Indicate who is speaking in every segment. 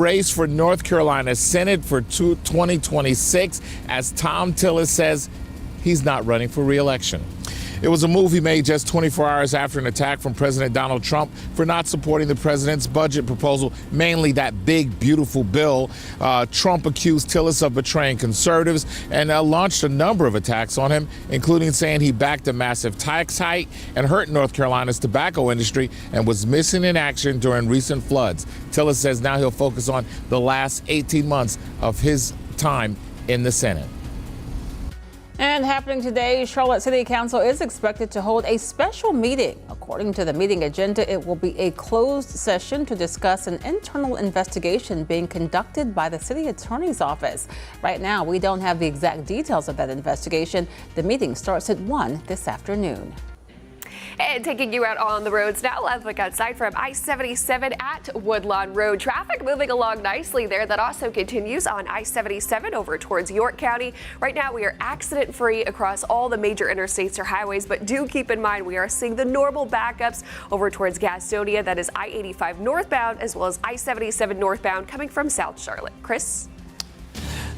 Speaker 1: Race for North Carolina Senate for 2026 as Tom Tillis says he's not running for re-election. It was a move he made just 24 hours after an attack from President Donald Trump for not supporting the president's budget proposal, mainly that big, beautiful bill. Trump accused Tillis of betraying conservatives and launched a number of attacks on him, including saying he backed a massive tax hike and hurt North Carolina's tobacco industry and was missing in action during recent floods. Tillis says now he'll focus on the last 18 months of his time in the Senate.
Speaker 2: And happening today, Charlotte City Council is expected to hold a special meeting. According to the meeting agenda, it will be a closed session to discuss an internal investigation being conducted by the city attorney's office. Right now, we don't have the exact details of that investigation. The meeting starts at 1 this afternoon.
Speaker 3: And taking you out on the roads now, let's look outside from I-77 at Woodlawn Road. Traffic moving along nicely there. That also continues on I-77 over towards York County. Right now, we are accident-free across all the major interstates or highways, but do keep in mind we are seeing the normal backups over towards Gastonia. That is I-85 northbound as well as I-77 northbound coming from South Charlotte. Chris?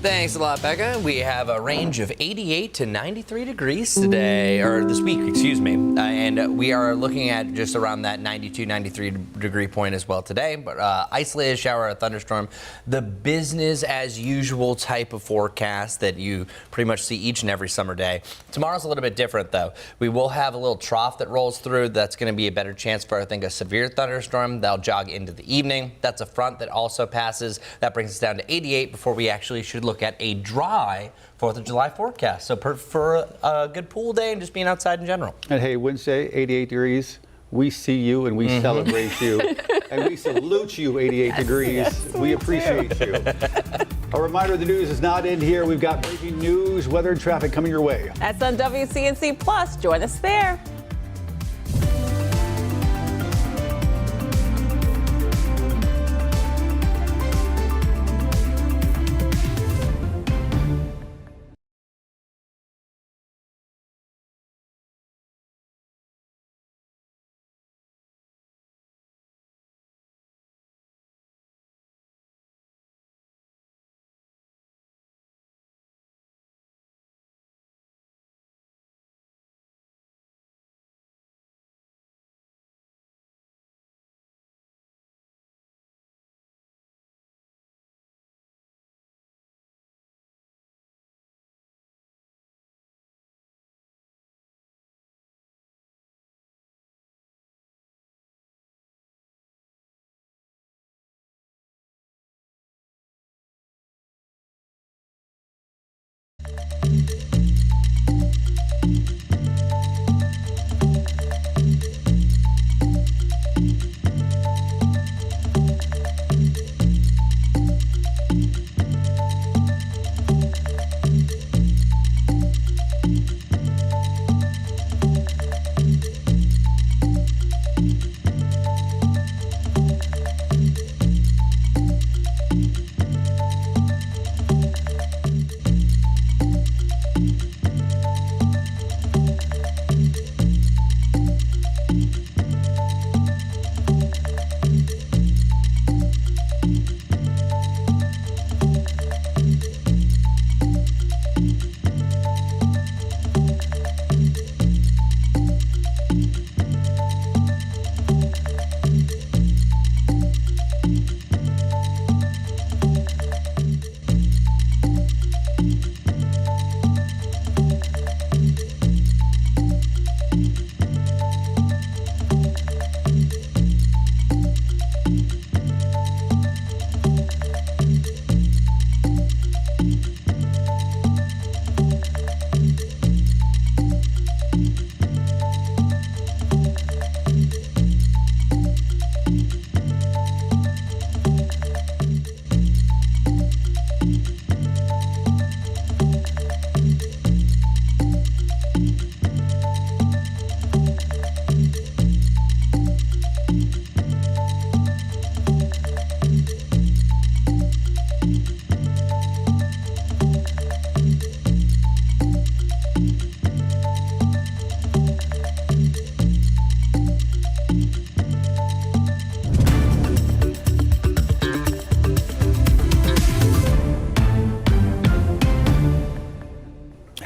Speaker 4: Thanks a lot, Becca. We have a range of 88 to 93 degrees today, or this week, excuse me. And we are looking at just around that 92, 93 degree point as well today. But isolated shower or thunderstorm, the business as usual type of forecast that you pretty much see each and every summer day. Tomorrow's a little bit different, though. We will have a little trough that rolls through. That's going to be a better chance for, I think, a severe thunderstorm. That'll jog into the evening. That's a front that also passes. That brings us down to 88 before we actually should look at a dry 4th of July forecast. So for a good pool day and just being outside in general.
Speaker 5: And hey, Wednesday, 88 degrees. We see you and we celebrate you. And we salute you, 88 degrees.
Speaker 2: Yes,
Speaker 5: we appreciate you. A reminder, the news is not in here. We've got breaking news, weather, and traffic coming your way.
Speaker 2: That's on WCNC Plus. Join us there.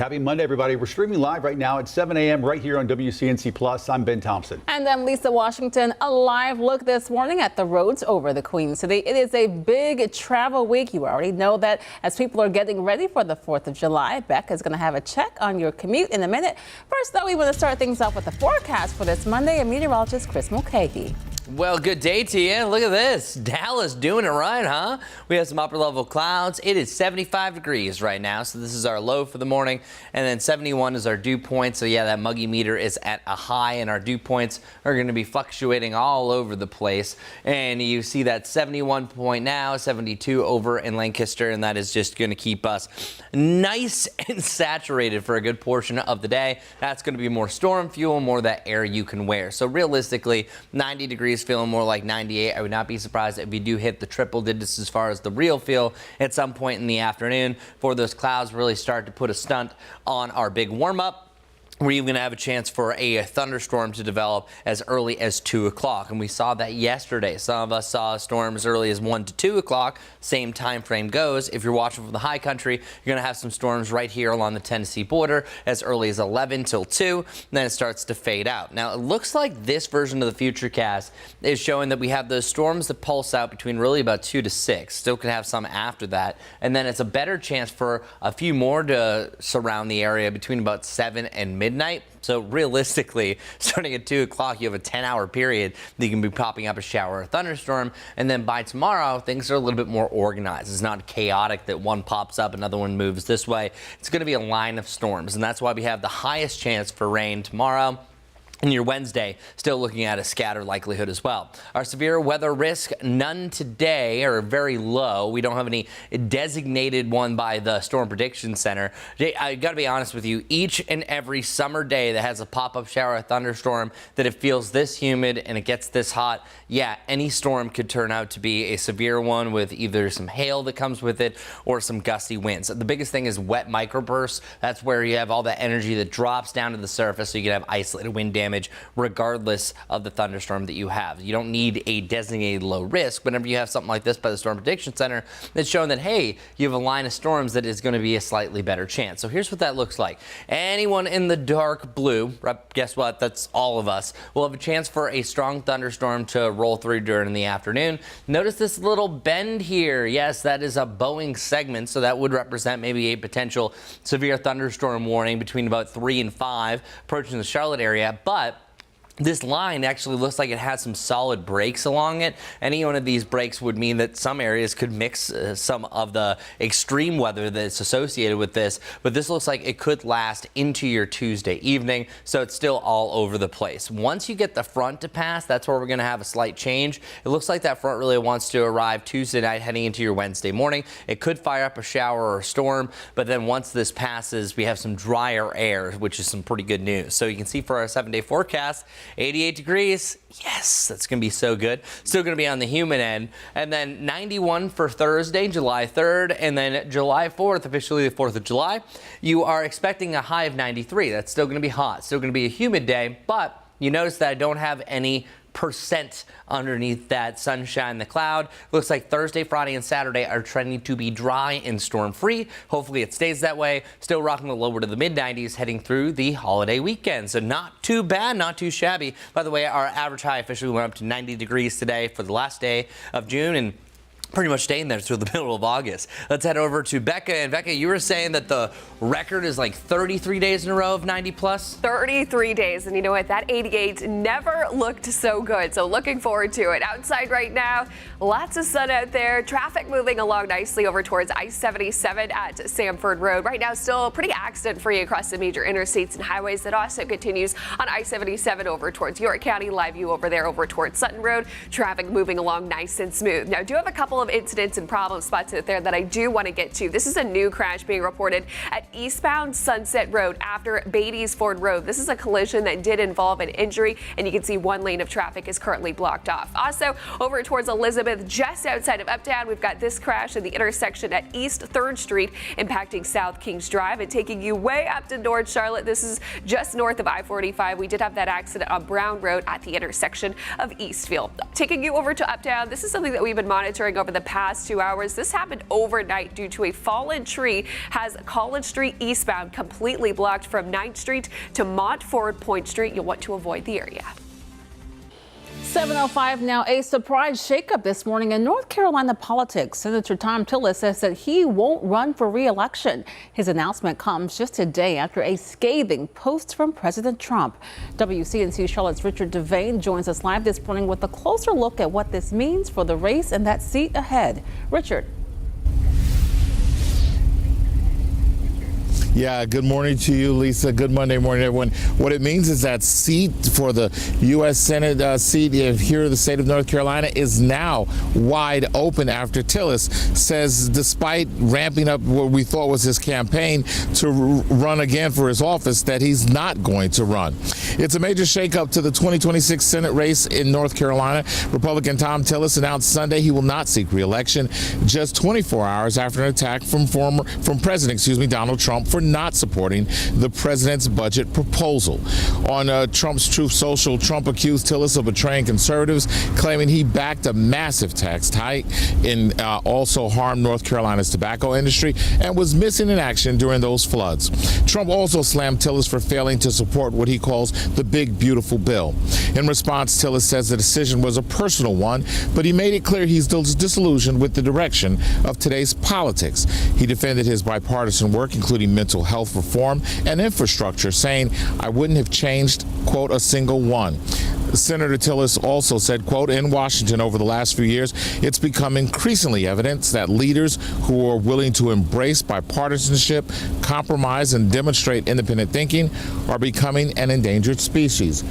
Speaker 5: Happy Monday, everybody. We're streaming live right now at 7 a.m. right here on WCNC Plus. I'm Ben Thompson.
Speaker 2: And then Lisa Washington, a live look this morning at the roads over the Queen City. It is a big travel week. You already know that as people are getting ready for the 4th of July. Beck is going to have a check on your commute in a minute. First, though, we want to start things off with the forecast for this Monday and meteorologist Chris Mulcahy.
Speaker 4: Well, good day to you. Look at this. Dallas doing it right, huh? We have some upper level clouds. It is 75 degrees right now, so this is our low for the morning. And then 71 is our dew point. So yeah, that muggy meter is at a high, and our dew points are going to be fluctuating all over the place. And you see that 71 point now, 72 over in Lancaster, and that is just going to keep us nice and saturated for a good portion of the day. That's going to be more storm fuel, more that air you can wear. So realistically, 90 degrees feeling more like 98. I would not be surprised if we do hit the triple digits as far as the real feel at some point in the afternoon before those clouds really start to put a stunt on our big warm up. We're even going to have a chance for a thunderstorm to develop as early as 2 o'clock. And we saw that yesterday. Some of us saw a storm as early as 1 to 2 o'clock. Same time frame goes. If you're watching from the high country, you're going to have some storms right here along the Tennessee border as early as 11 till 2. And then it starts to fade out. Now, it looks like this version of the Futurecast is showing that we have those storms that pulse out between really about 2 to 6. Still can have some after that. And then it's a better chance for a few more to surround the area between about 7 and midnight. So realistically, starting at 2 o'clock, you have a 10-hour period that you can be popping up a shower or thunderstorm. And then by tomorrow, things are a little bit more organized. It's not chaotic that one pops up, another one moves this way. It's going to be a line of storms. And that's why we have the highest chance for rain tomorrow. And your Wednesday, still looking at a scattered likelihood as well. Our severe weather risk, none today, or very low. We don't have any designated one by the Storm Prediction Center. I got to be honest with you, each and every summer day that has a pop-up shower or thunderstorm, that it feels this humid and it gets this hot, yeah, any storm could turn out to be a severe one with either some hail that comes with it or some gusty winds. The biggest thing is wet microbursts. That's where you have all that energy that drops down to the surface, so you can have isolated wind damage regardless of the thunderstorm that you have. You don't need a designated low risk. Whenever you have something like this by the Storm Prediction Center, it's showing that, hey, you have a line of storms that is going to be a slightly better chance. So here's what that looks like. Anyone in the dark blue, guess what? That's all of us. We'll have a chance for a strong thunderstorm to roll through during the afternoon. Notice this little bend here. Yes, that is a Boeing segment, so that would represent maybe a potential severe thunderstorm warning between about 3 and 5 approaching the Charlotte area. But this line actually looks like it has some solid breaks along it. Any one of these breaks would mean that some areas could mix some of the extreme weather that's associated with this. But this looks like it could last into your Tuesday evening, so it's still all over the place. Once you get the front to pass, that's where we're going to have a slight change. It looks like that front really wants to arrive Tuesday night heading into your Wednesday morning. It could fire up a shower or a storm, but then once this passes, we have some drier air, which is some pretty good news. So you can see for our 7-day forecast, 88 degrees. Yes, that's going to be so good. Still going to be on the humid end. And then 91 for Thursday, July 3rd. And then July 4th, officially the 4th of July, you are expecting a high of 93. That's still going to be hot. Still going to be a humid day. But you notice that I don't have any percent underneath that sunshine, the cloud. Looks like Thursday, Friday, and Saturday are trending to be dry and storm-free. Hopefully it stays that way. Still rocking the lower to the mid-90s heading through the holiday weekend. So not too bad, not too shabby. By the way, our average high officially went up to 90 degrees today for the last day of June, and pretty much staying there through the middle of August. Let's head over to Becca. And Becca, you were saying that the record is like 33 days in a row of 90 plus?
Speaker 3: 33 days. And you know what? That 88 never looked so good. So looking forward to it. Outside right now, lots of sun out there. Traffic moving along nicely over towards I-77 at Samford Road. Right now, still pretty accident-free across the major interstates and highways. That also continues on I-77 over towards York County. Live view over there over towards Sutton Road. Traffic moving along nice and smooth. Now, I do have a couple of incidents and problem spots out there that I do want to get to. This is a new crash being reported at eastbound Sunset Road after Beatty's Ford Road. This is a collision that did involve an injury, and you can see one lane of traffic is currently blocked off. Also, over towards Elizabeth, just outside of Uptown, we've got this crash at the intersection at East 3rd Street, impacting South Kings Drive and taking you way up to North Charlotte. This is just north of I-45. We did have that accident on Brown Road at the intersection of Eastfield. Taking you over to Uptown, this is something that we've been monitoring over the the past 2 hours. This happened overnight due to a fallen tree has College Street eastbound completely blocked from 9th Street to Montford Point Street. You'll want to avoid the area.
Speaker 2: 7:05 now. A surprise shakeup this morning in North Carolina politics. Senator Tom Tillis says that he won't run for re-election. His announcement comes just a day after a scathing post from President Trump. WCNC Charlotte's Richard Devane joins us live this morning with a closer look at what this means for the race and that seat ahead. Richard.
Speaker 1: Yeah, good morning to you, Lisa. Good Monday morning, everyone. What it means is that seat for the U.S. Senate seat here in the state of North Carolina is now wide open after Tillis says, despite ramping up what we thought was his campaign to run again for his office, that he's not going to run. It's a major shakeup to the 2026 Senate race in North Carolina. Republican Tom Tillis announced Sunday he will not seek re-election just 24 hours after an attack from President Donald Trump for not supporting the president's budget proposal. On Trump's Truth Social, Trump accused Tillis of betraying conservatives, claiming he backed a massive tax hike and also harmed North Carolina's tobacco industry and was missing in action during those floods. Trump also slammed Tillis for failing to support what he calls the big, beautiful bill. In response, Tillis says the decision was a personal one, but he made it clear he's disillusioned with the direction of today's politics. He defended his bipartisan work, including mental health reform and infrastructure, saying, "I wouldn't have changed, quote, a single one." Senator Tillis also said, quote, "In Washington over the last few years, it's become increasingly evident that leaders who are willing to embrace bipartisanship, compromise, and demonstrate independent thinking are becoming an endangered species."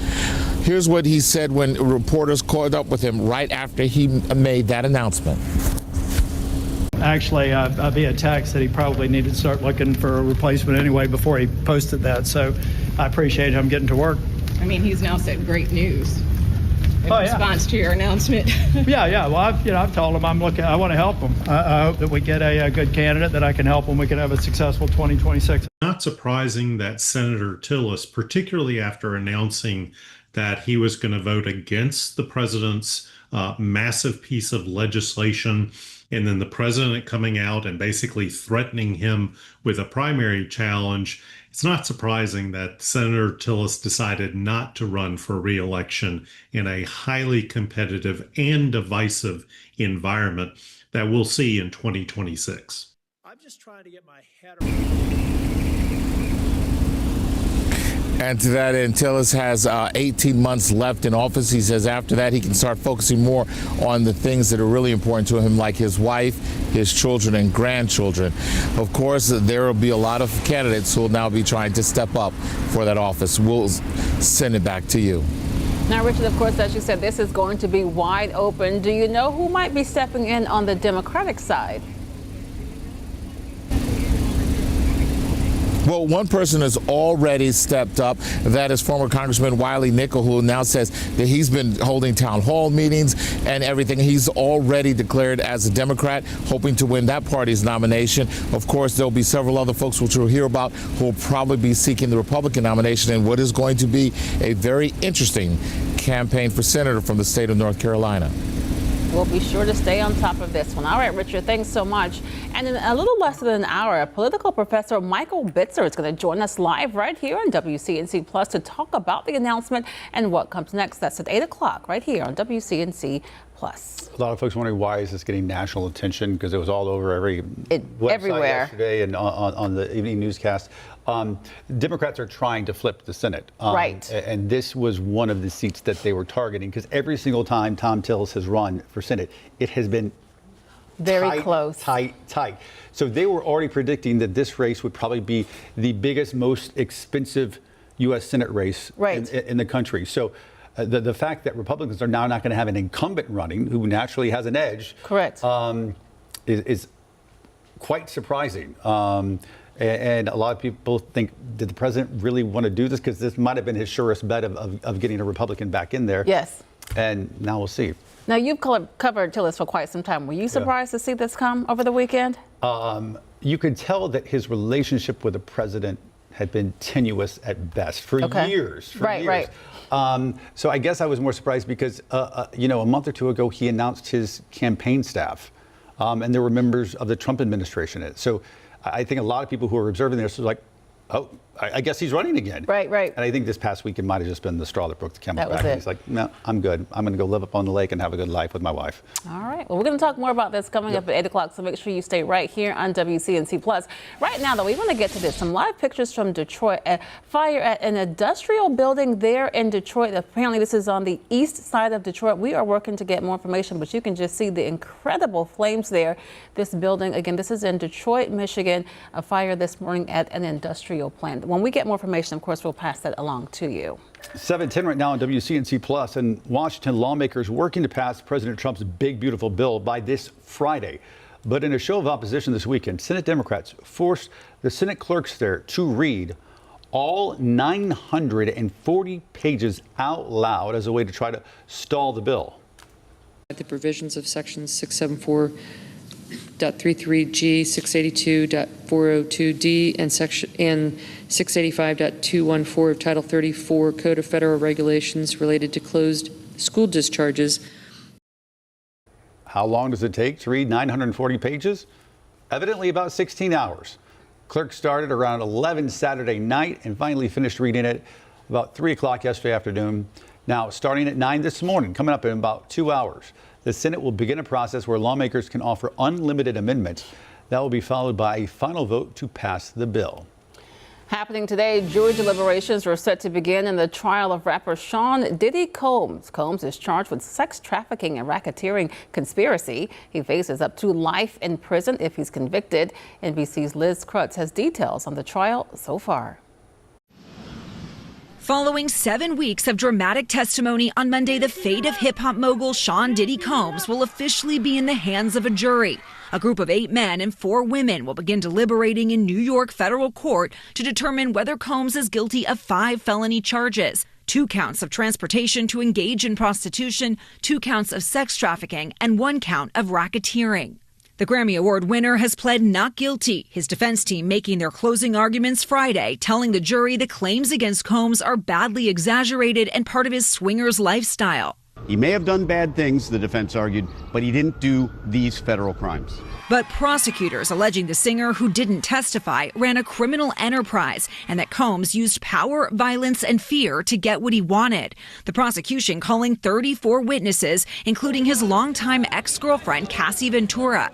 Speaker 1: Here's what he said when reporters caught up with him right after he made that announcement.
Speaker 6: Actually, via text that he probably needed to start looking for a replacement anyway before he posted that. So I appreciate him getting to work.
Speaker 7: I mean, he's now said great news in response to your announcement.
Speaker 6: Yeah. Well, I've told him I want to help him. I hope that we get a good candidate that I can help him. We can have a successful 2026.
Speaker 8: Not surprising that Senator Tillis, particularly after announcing that he was going to vote against the president's massive piece of legislation, and then the president coming out and basically threatening him with a primary challenge, it's not surprising that Senator Tillis decided not to run for re-election in a highly competitive and divisive environment that we'll see in 2026.
Speaker 6: I'm just trying to get my head around.
Speaker 1: And to that end, Tillis has 18 months left in office. He says after that, he can start focusing more on the things that are really important to him, like his wife, his children, and grandchildren. Of course, there will be a lot of candidates who will now be trying to step up for that office. We'll send it back to you.
Speaker 2: Now, Richard, of course, as you said, this is going to be wide open. Do you know who might be stepping in on the Democratic side?
Speaker 1: Well, one person has already stepped up. That is former Congressman Wiley Nickel, who now says that he's been holding town hall meetings and everything. He's already declared as a Democrat, hoping to win that party's nomination. Of course, there'll be several other folks which we'll hear about who will probably be seeking the Republican nomination in what is going to be a very interesting campaign for senator from the state of North Carolina.
Speaker 2: We'll be sure to stay on top of this one. All right, Richard, thanks so much. And in a little less than an hour, political professor Michael Bitzer is going to join us live right here on WCNC Plus to talk about the announcement and what comes next. That's at 8 o'clock right here on WCNC Plus.
Speaker 5: A lot of folks wondering why is this getting national attention, because it was all over every website
Speaker 2: everywhere
Speaker 5: yesterday and on the evening newscast. Democrats are trying to flip the Senate.
Speaker 2: Right.
Speaker 5: And this was one of the seats that they were targeting, because every single time Tom Tillis has run for Senate, it has been
Speaker 2: very close.
Speaker 5: Tight. So they were already predicting that this race would probably be the biggest, most expensive U.S. Senate race in the country. So the fact that Republicans are now not going to have an incumbent running, who naturally has an edge,
Speaker 2: correct,
Speaker 5: is quite surprising. And a lot of people think, did the president really want to do this? Because this might have been his surest bet of getting a Republican back in there.
Speaker 2: Yes.
Speaker 5: And now we'll see.
Speaker 2: Now, you've covered Tillis for quite some time. Were you surprised to see this come over the weekend?
Speaker 5: You could tell that his relationship with the president had been tenuous at best for years.
Speaker 2: Right.
Speaker 5: So I guess I was more surprised because, a month or two ago, he announced his campaign staff. and there were members of the Trump administration in it. So I think a lot of people who are observing this are like, oh, I guess he's running again.
Speaker 2: Right.
Speaker 5: And I think this past week it might have just been the straw that broke the camel's
Speaker 2: That was
Speaker 5: back.
Speaker 2: it.
Speaker 5: He's like, no, I'm good. I'm going to go live up on the lake and have a good life with my wife.
Speaker 2: All right. Well, we're going to talk more about this coming up at 8 o'clock, so make sure you stay right here on WCNC Plus. Right now, though, we want to get to this. Some live pictures from Detroit. A fire at an industrial building there in Detroit. Apparently, this is on the east side of Detroit. We are working to get more information, but you can just see the incredible flames there. This building, again, this is in Detroit, Michigan. A fire this morning at an industrial plant. When we get more information, of course, we'll pass that along to you.
Speaker 5: 7:10 right now on WCNC Plus. In Washington, lawmakers working to pass President Trump's big, beautiful bill by this Friday. But in a show of opposition this weekend, Senate Democrats forced the Senate clerks there to read all 940 pages out loud as a way to try to stall the bill.
Speaker 9: The provisions of sections 674.33G, 682.402D, and 685.214 of Title 34 Code of Federal Regulations related to closed school discharges.
Speaker 5: How long does it take to read 940 pages? Evidently about 16 hours. Clerks started around 11 Saturday night and finally finished reading it about 3 o'clock yesterday afternoon. Now, starting at 9 this morning, coming up in about 2 hours, the Senate will begin a process where lawmakers can offer unlimited amendments. That will be followed by a final vote to pass the bill.
Speaker 2: Happening today, jury deliberations are set to begin in the trial of rapper Sean Diddy Combs. Combs is charged with sex trafficking and racketeering conspiracy. He faces up to life in prison if he's convicted. NBC's Liz Krutz has details on the trial so far.
Speaker 10: Following 7 weeks of dramatic testimony on Monday, the fate of hip-hop mogul Sean Diddy Combs will officially be in the hands of a jury. A group of 8 men and 4 women will begin deliberating in New York federal court to determine whether Combs is guilty of 5 felony charges. 2 counts of transportation to engage in prostitution, 2 counts of sex trafficking, and 1 count of racketeering. The Grammy Award winner has pled not guilty, his defense team making their closing arguments Friday, telling the jury the claims against Combs are badly exaggerated and part of his swingers lifestyle.
Speaker 11: He may have done bad things, the defense argued, but he didn't do these federal crimes.
Speaker 10: But prosecutors alleging the singer, who didn't testify, ran a criminal enterprise and that Combs used power, violence, and fear to get what he wanted. The prosecution calling 34 witnesses, including his longtime ex-girlfriend, Cassie Ventura.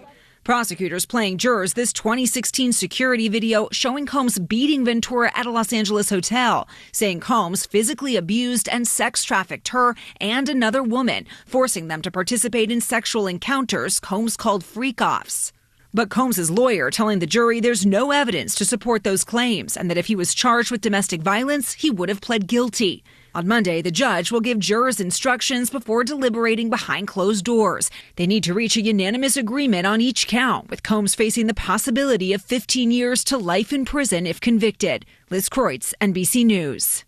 Speaker 10: Prosecutors playing jurors this 2016 security video showing Combs beating Ventura at a Los Angeles hotel, saying Combs physically abused and sex trafficked her and another woman, forcing them to participate in sexual encounters Combs called freak-offs. But Combs' lawyer telling the jury there's no evidence to support those claims and that if he was charged with domestic violence, he would have pled guilty. On Monday, the judge will give jurors instructions before deliberating behind closed doors. They need to reach a unanimous agreement on each count, with Combs facing the possibility of 15 years to life in prison if convicted. Liz Kreutz, NBC News.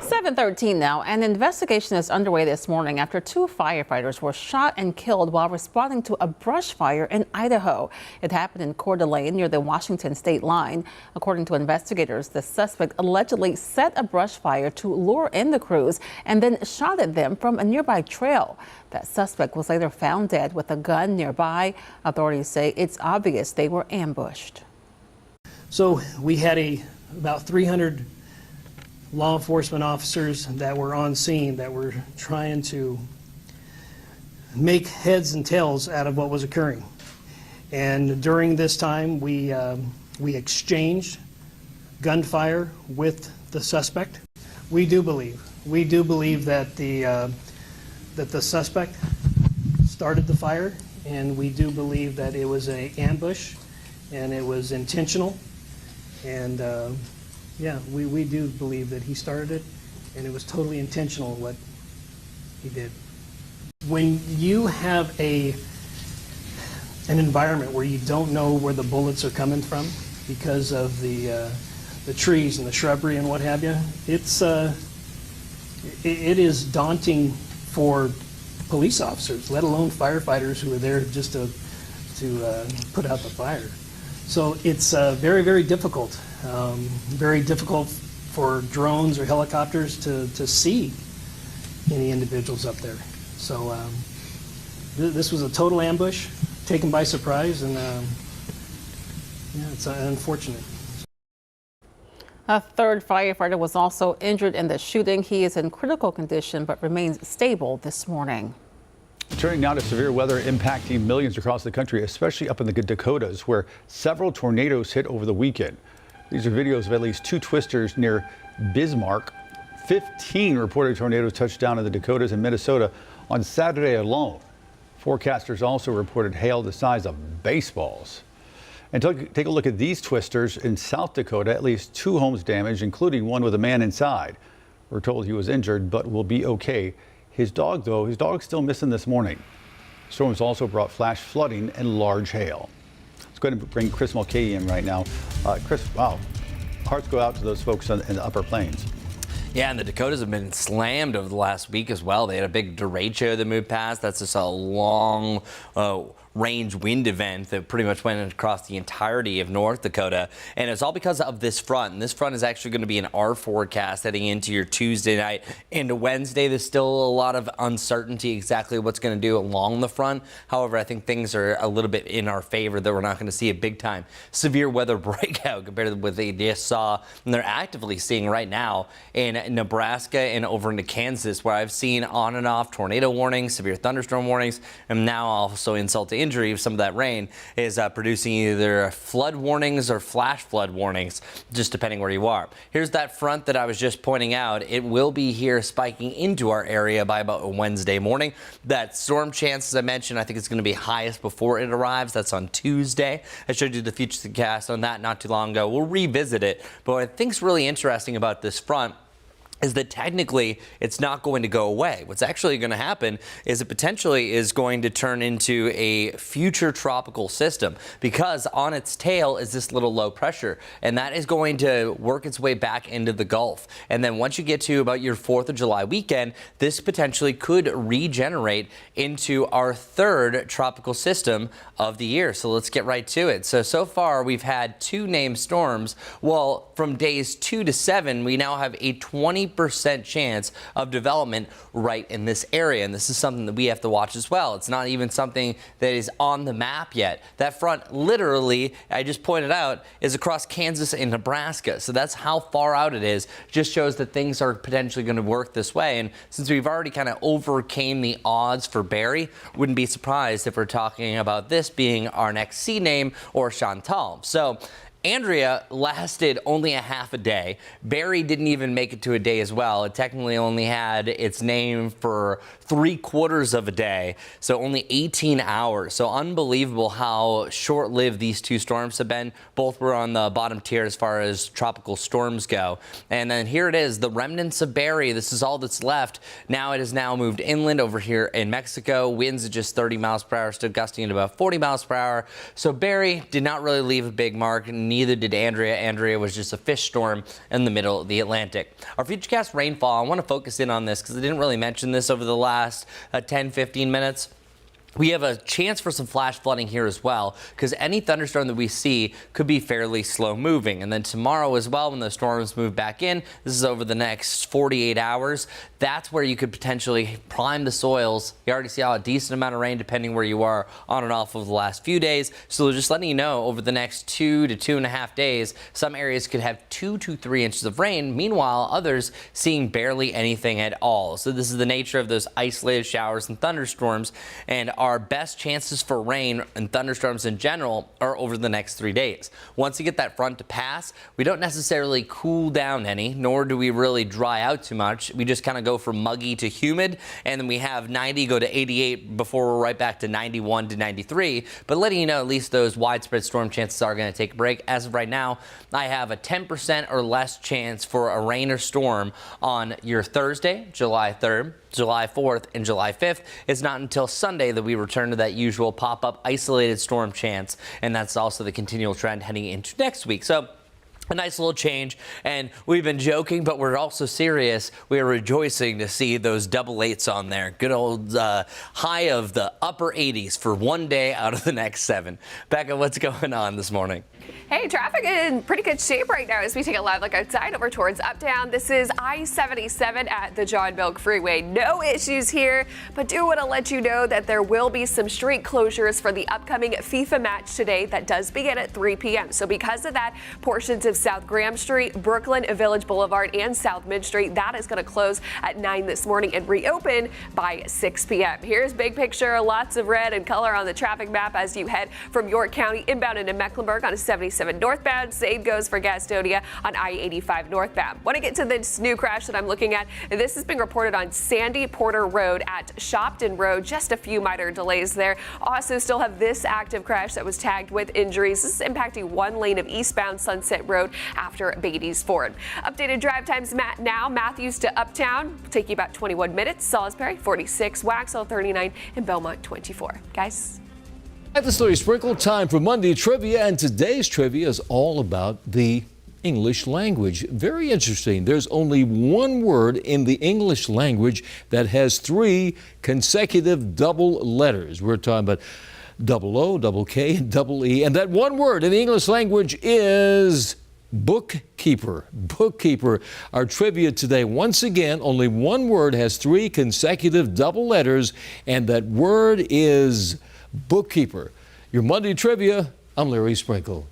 Speaker 2: 7:13 now. An investigation is underway this morning after 2 firefighters were shot and killed while responding to a brush fire in Idaho. It happened in Coeur d'Alene near the Washington state line. According to investigators, the suspect allegedly set a brush fire to lure in the crews and then shot at them from a nearby trail. That suspect was later found dead with a gun nearby. Authorities say it's obvious they were ambushed.
Speaker 12: So we had about 300 law enforcement officers that were on scene that were trying to make heads and tails out of what was occurring. And during this time, we exchanged gunfire with the suspect. We do believe that the suspect started the fire, and we do believe that it was an ambush and it was intentional. And yeah, we do believe that he started it, and it was totally intentional what he did. When you have an environment where you don't know where the bullets are coming from because of the trees and the shrubbery and what have you, it is daunting for police officers, let alone firefighters who are there just to put out the fire. So it's very, very difficult. Very difficult for drones or helicopters to see any individuals up there. So this was a total ambush, taken by surprise, and yeah, it's unfortunate.
Speaker 2: A third firefighter was also injured in the shooting. He is in critical condition but remains stable this morning.
Speaker 5: Turning now to severe weather impacting millions across the country, especially up in the Dakotas, where several tornadoes hit over the weekend. These are videos of at least 2 twisters near Bismarck. 15 reported tornadoes touched down in the Dakotas and Minnesota on Saturday alone. Forecasters also reported hail the size of baseballs. And take a look at these twisters in South Dakota. At least 2 homes damaged, including one with a man inside. We're told he was injured but will be okay. His dog's still missing this morning. Storms also brought flash flooding and large hail. Let's go ahead and bring Chris Mulcahy in right now. Chris, wow, hearts go out to those folks in the upper plains.
Speaker 4: Yeah, and the Dakotas have been slammed over the last week as well. They had a big derecho that moved past. That's just a long range wind event that pretty much went across the entirety of North Dakota. And it's all because of this front. And this front is actually going to be in our forecast heading into your Tuesday night into Wednesday. There's still a lot of uncertainty exactly what's going to do along the front. However, I think things are a little bit in our favor that we're not going to see a big time severe weather breakout compared to what they just saw and they're actively seeing right now in Nebraska and over into Kansas, where I've seen on and off tornado warnings, severe thunderstorm warnings, and now also insult to injury of some of that rain is producing either flood warnings or flash flood warnings, just depending where you are. Here's that front that I was just pointing out. It will be here spiking into our area by about Wednesday morning. That storm chance, as I mentioned, I think it's going to be highest before it arrives. That's on Tuesday. I showed you the future forecast on that not too long ago. We'll revisit it. But what I think is really interesting about this front is that technically it's not going to go away. What's actually going to happen is it potentially is going to turn into a future tropical system, because on its tail is this little low pressure, and that is going to work its way back into the Gulf. And then once you get to about your 4th of July weekend, this potentially could regenerate into our 3rd tropical system of the year. So let's get right to it. So far we've had 2 named storms. Well, from days 2 to 7, we now have a 20% chance of development right in this area. And this is something that we have to watch as well. It's not even something that is on the map yet. That front, literally, I just pointed out, is across Kansas and Nebraska. So that's how far out it is. Just shows that things are potentially going to work this way. And since we've already kind of overcame the odds for Barry, wouldn't be surprised if we're talking about this being our next C name or Chantal. So Andrea lasted only a half a day. Barry didn't even make it to a day as well. It technically only had its name for 3/4 of a day, so only 18 hours. So unbelievable how short-lived these 2 storms have been. Both were on the bottom tier as far as tropical storms go. And then here it is, the remnants of Barry. This is all that's left. Now it has now moved inland over here in Mexico. Winds at just 30 miles per hour, still gusting at about 40 miles per hour. So Barry did not really leave a big mark. Neither did Andrea. Andrea was just a fish storm in the middle of the Atlantic. Our futurecast rainfall, I want to focus in on this because I didn't really mention this over the last 10-15 minutes. We have a chance for some flash flooding here as well, because any thunderstorm that we see could be fairly slow moving. And then tomorrow as well, when the storms move back in, this is over the next 48 hours, that's where you could potentially prime the soils. You already see a decent amount of rain depending where you are on and off of the last few days. So just letting you know, over the next 2 to 2.5 days, some areas could have 2 to 3 inches of rain. Meanwhile, others seeing barely anything at all. So this is the nature of those isolated showers and thunderstorms, and our best chances for rain and thunderstorms in general are over the next 3 days. Once you get that front to pass, we don't necessarily cool down any, nor do we really dry out too much. We just kind of go from muggy to humid, and then we have 90 go to 88 before we're right back to 91 to 93. But letting you know, at least those widespread storm chances are going to take a break. As of right now, I have a 10% or less chance for a rain or storm on your Thursday, July 3rd. July 4th and July 5th. It's not until Sunday that we return to that usual pop-up isolated storm chance, and that's also the continual trend heading into next week. So a nice little change, and we've been joking, but we're also serious. We're rejoicing to see those double 8s on there. Good old high of the upper 80s for one day out of the next 7. Becca, what's going on this morning?
Speaker 3: Hey, traffic in pretty good shape right now as we take a live look outside over towards Uptown. This is I-77 at the John Milk Freeway. No issues here, but do want to let you know that there will be some street closures for the upcoming FIFA match today that does begin at 3 p.m. So because of that, portions of South Graham Street, Brooklyn Village Boulevard, and South Mid Street, that is going to close at 9 this morning and reopen by 6 p.m. Here's big picture, lots of red and color on the traffic map as you head from York County inbound into Mecklenburg on 77 northbound. Same goes for Gastonia on I-85 northbound. Want to get to this new crash that I'm looking at? This is being reported on Sandy Porter Road at Shopton Road. Just a few minor delays there. Also still have this active crash that was tagged with injuries. This is impacting one lane of eastbound Sunset Road after Beatty's Ford. Updated drive times now. Matthews to Uptown will take you about 21 minutes. Salisbury 46, Waxhaw 39, and Belmont 24. Guys.
Speaker 13: At the Story Sprinkle, time for Monday Trivia, and today's trivia is all about the English language. Very interesting. There's only one word in the English language that has 3 consecutive double letters. We're talking about double O, double K, and double E, and that one word in the English language is bookkeeper. Bookkeeper. Our trivia today, once again, only one word has 3 consecutive double letters, and that word is bookkeeper. Your Monday trivia, I'm Larry Sprinkle.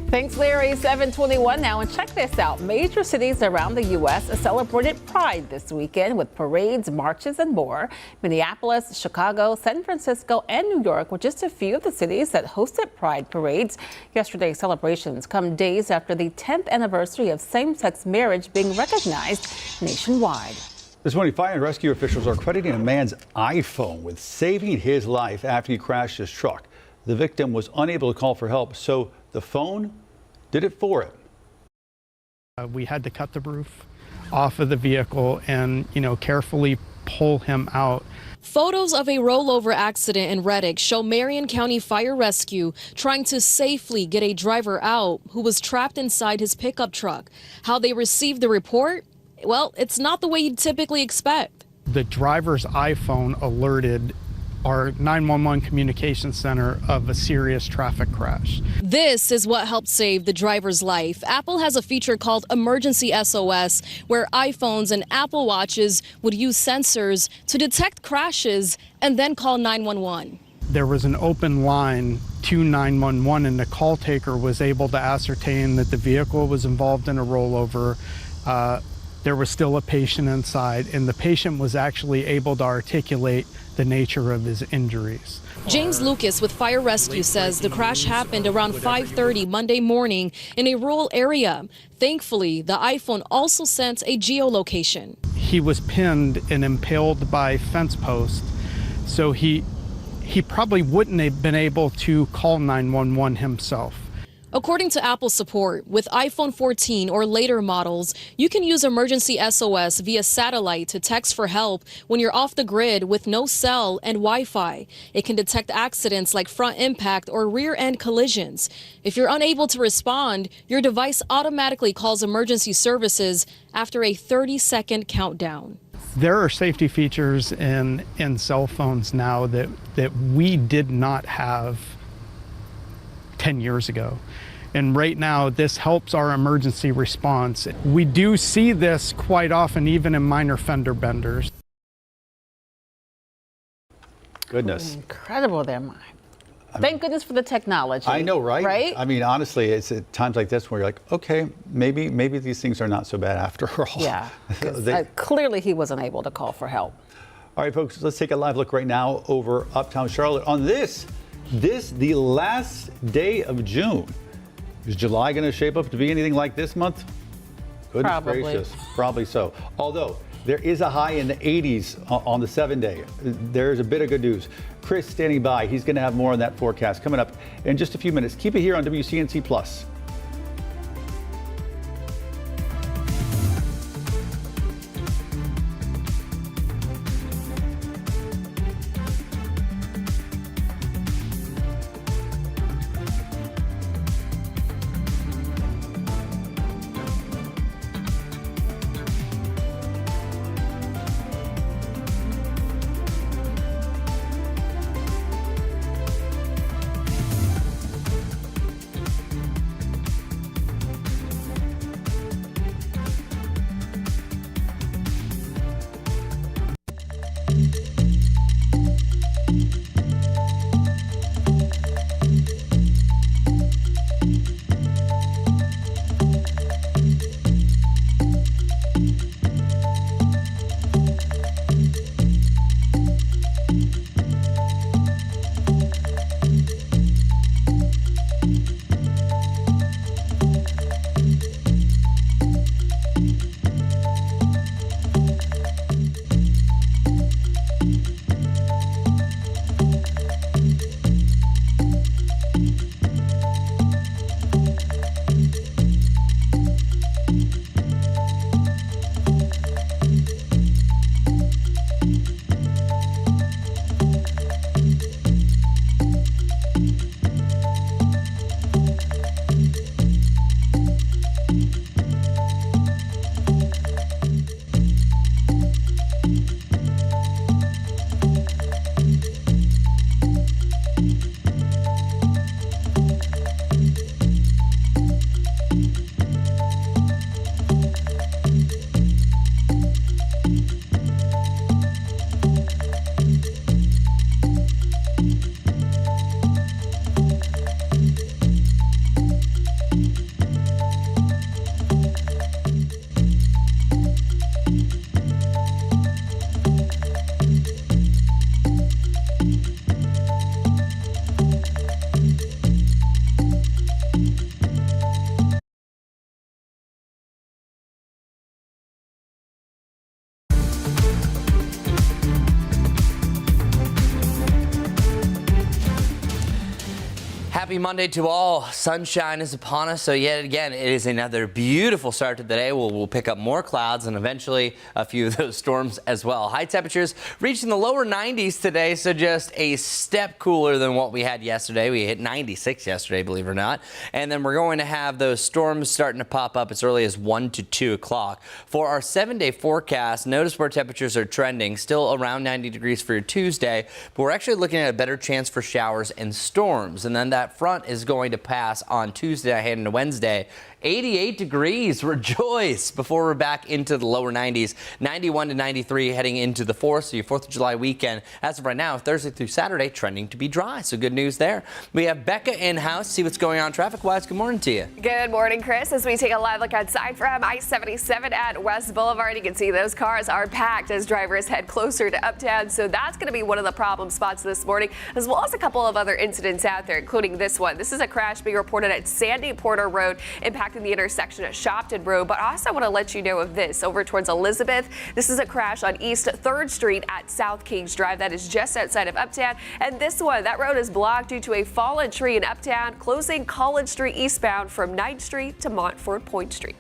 Speaker 2: Thanks, Larry. 7:21 now, and check this out. Major cities around the U.S. celebrated Pride this weekend with parades, marches, and more. Minneapolis, Chicago, San Francisco, and New York were just a few of the cities that hosted Pride parades. Yesterday's celebrations come days after the 10th anniversary of same-sex marriage being recognized nationwide.
Speaker 5: This morning, fire and rescue officials are crediting a man's iPhone with saving his life after he crashed his truck. The victim was unable to call for help, so the phone did it for him.
Speaker 6: We had to cut the roof off of the vehicle and, carefully pull him out.
Speaker 14: Photos of a rollover accident in Reddick show Marion County Fire Rescue trying to safely get a driver out who was trapped inside his pickup truck. How they received the report? Well, it's not the way you'd typically expect.
Speaker 6: The driver's iPhone alerted our 911 communication center of a serious traffic crash.
Speaker 14: This is what helped save the driver's life. Apple has a feature called Emergency SOS, where iPhones and Apple Watches would use sensors to detect crashes and then call 911.
Speaker 6: There was an open line to 911, and the call taker was able to ascertain that the vehicle was involved in a rollover. There was still a patient inside, and the patient was actually able to articulate the nature of his injuries.
Speaker 14: James Lucas with Fire Rescue says the crash happened around 5:30 Monday morning in a rural area. Thankfully, the iPhone also sent a geolocation.
Speaker 6: He was pinned and impaled by fence posts, so he probably wouldn't have been able to call 911 himself.
Speaker 14: According to Apple support, with iPhone 14 or later models, you can use Emergency SOS via satellite to text for help when you're off the grid with no cell and Wi-Fi. It can detect accidents like front impact or rear end collisions. If you're unable to respond, your device automatically calls emergency services after a 30-second countdown.
Speaker 6: There are safety features in cell phones now that we did not have 10 years ago. And right now, this helps our emergency response. We do see this quite often, even in minor fender benders.
Speaker 5: Goodness.
Speaker 2: Incredible there, Mike. Thank goodness for the technology.
Speaker 5: I know, right?
Speaker 2: Right?
Speaker 5: I mean, honestly, it's at times like this where you're like, okay, maybe these things are not so bad after all.
Speaker 2: Yeah. Clearly, he wasn't able to call for help.
Speaker 5: All right, folks, let's take a live look right now over Uptown Charlotte on this, the last day of June. Is July going to shape up to be anything like this month? Goodness gracious, probably so. Although there is a high in the 80s on the 7-day. There's a bit of good news. Chris standing by. He's going to have more on that forecast coming up in just a few minutes. Keep it here on WCNC Plus.
Speaker 4: Happy Monday to all. Sunshine is upon us, so yet again, it is another beautiful start to the day. We'll pick up more clouds and eventually a few of those storms as well. High temperatures reaching the lower 90s today, so just a step cooler than what we had yesterday. We hit 96 yesterday, believe it or not. And then we're going to have those storms starting to pop up as early as 1 to 2 o'clock. For our 7-day forecast, notice where temperatures are trending, still around 90 degrees for your Tuesday, but we're actually looking at a better chance for showers and storms. And then that front is going to pass on Tuesday night into Wednesday. 88 degrees, rejoice, before we're back into the lower 90s. 91 to 93 heading into the 4th, so your 4th of July weekend. As of right now, Thursday through Saturday, trending to be dry, so good news there. We have Becca in-house, see what's going on traffic-wise. Good morning to you.
Speaker 3: Good morning, Chris. As we take a live look outside from I-77 at West Boulevard, you can see those cars are packed as drivers head closer to Uptown, so that's going to be one of the problem spots this morning, as well as a couple of other incidents out there, including this one. This is a crash being reported at Sandy Porter Road, impacting the intersection at Shopton Road. But I also want to let you know of this over towards Elizabeth. This is a crash on East 3rd Street at South Kings Drive. That is just outside of Uptown. And this one, that road is blocked due to a fallen tree in Uptown, closing College Street eastbound from 9th Street to Montford Point Street.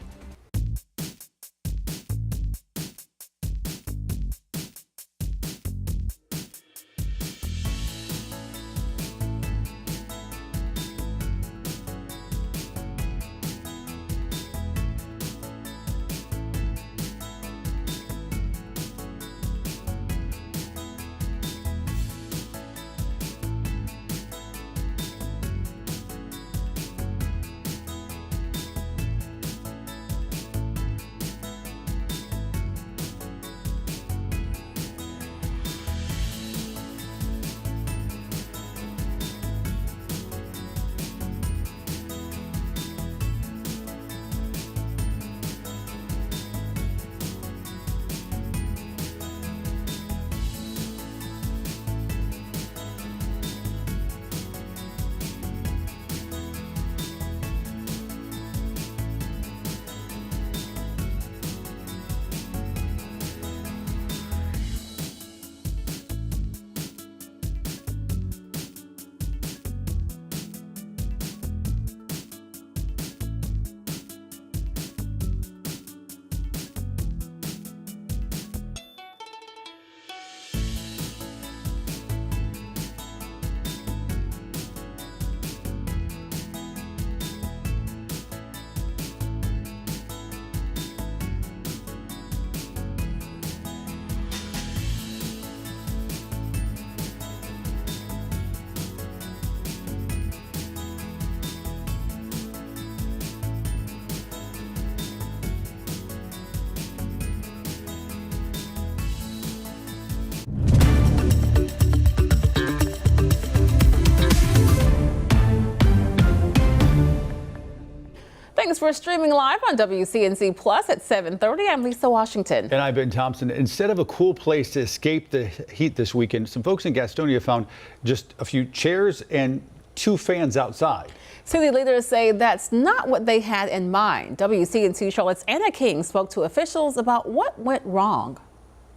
Speaker 3: Thanks for streaming live on WCNC Plus at 7:30. I'm Lisa Washington.
Speaker 5: And I'm Ben Thompson. Instead of a cool place to escape the heat this weekend, some folks in Gastonia found just a few chairs and 2 fans outside.
Speaker 2: City leaders say that's not what they had in mind. WCNC Charlotte's Anna King spoke to officials about what went wrong.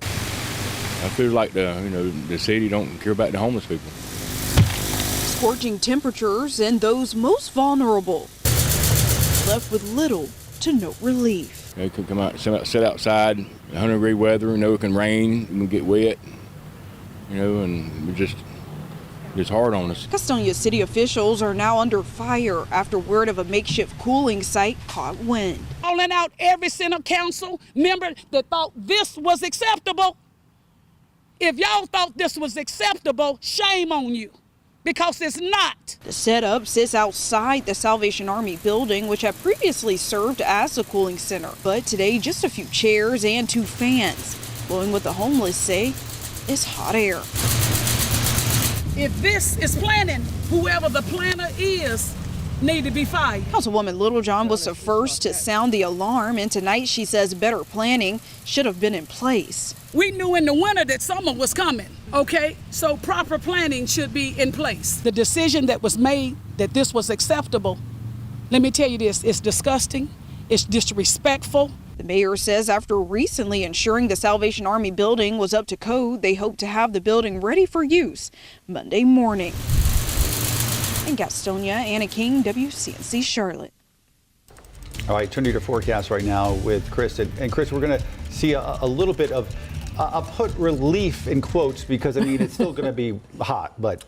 Speaker 15: I feel like the city don't care about the homeless people.
Speaker 16: Scorching temperatures and those most vulnerable left with little to no relief.
Speaker 15: They could come out, sit outside, 100-degree weather, it can rain, we can get wet, and it's hard on us.
Speaker 16: Gastonia city officials are now under fire after word of a makeshift cooling site caught wind.
Speaker 17: Calling out every center council member that thought this was acceptable. If y'all thought this was acceptable, shame on you, because it's not.
Speaker 16: The setup sits outside the Salvation Army building, which had previously served as a cooling center. But today, just a few chairs and 2 fans, blowing what the homeless say is hot air.
Speaker 17: If this is planning, whoever the planner is, need to be fired.
Speaker 16: Councilwoman Littlejohn was the first to sound the alarm, and tonight she says better planning should have been in place.
Speaker 17: We knew in the winter that summer was coming, okay? So proper planning should be in place. The decision that was made that this was acceptable, let me tell you this, it's disgusting, it's disrespectful.
Speaker 16: The mayor says after recently ensuring the Salvation Army building was up to code, they hope to have the building ready for use Monday morning. In Gastonia, Anna King, WCNC Charlotte.
Speaker 5: All right, turning to your forecast right now with Chris. And Chris, we're going to see a little bit of, I'll put relief in quotes because, I mean, it's still going to be hot, but.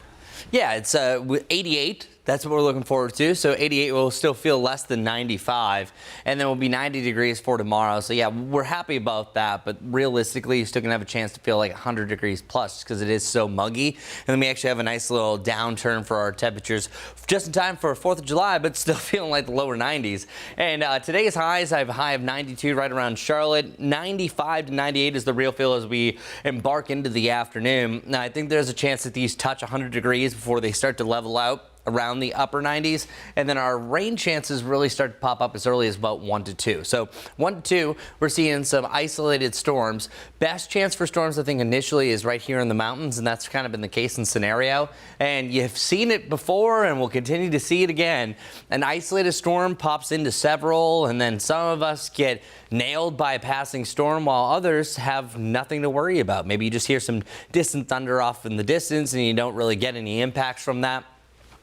Speaker 4: Yeah, it's 88. That's what we're looking forward to. So 88 will still feel less than 95, and then we'll be 90 degrees for tomorrow. So yeah, we're happy about that, but realistically, you're still gonna have a chance to feel like 100 degrees plus because it is so muggy. And then we actually have a nice little downturn for our temperatures just in time for 4th of July, but still feeling like the lower 90s. And today's highs, I have a high of 92 right around Charlotte. 95 to 98 is the real feel as we embark into the afternoon. Now, I think there's a chance that these touch 100 degrees before they start to level out around the upper 90s, and then our rain chances really start to pop up as early as about 1 to 2. So 1 to 2, we're seeing some isolated storms. Best chance for storms, I think, initially is right here in the mountains, and that's kind of been the case and scenario. And you've seen it before, and we'll continue to see it again. An isolated storm pops into several, and then some of us get nailed by a passing storm while others have nothing to worry about. Maybe you just hear some distant thunder off in the distance, and you don't really get any impacts from that.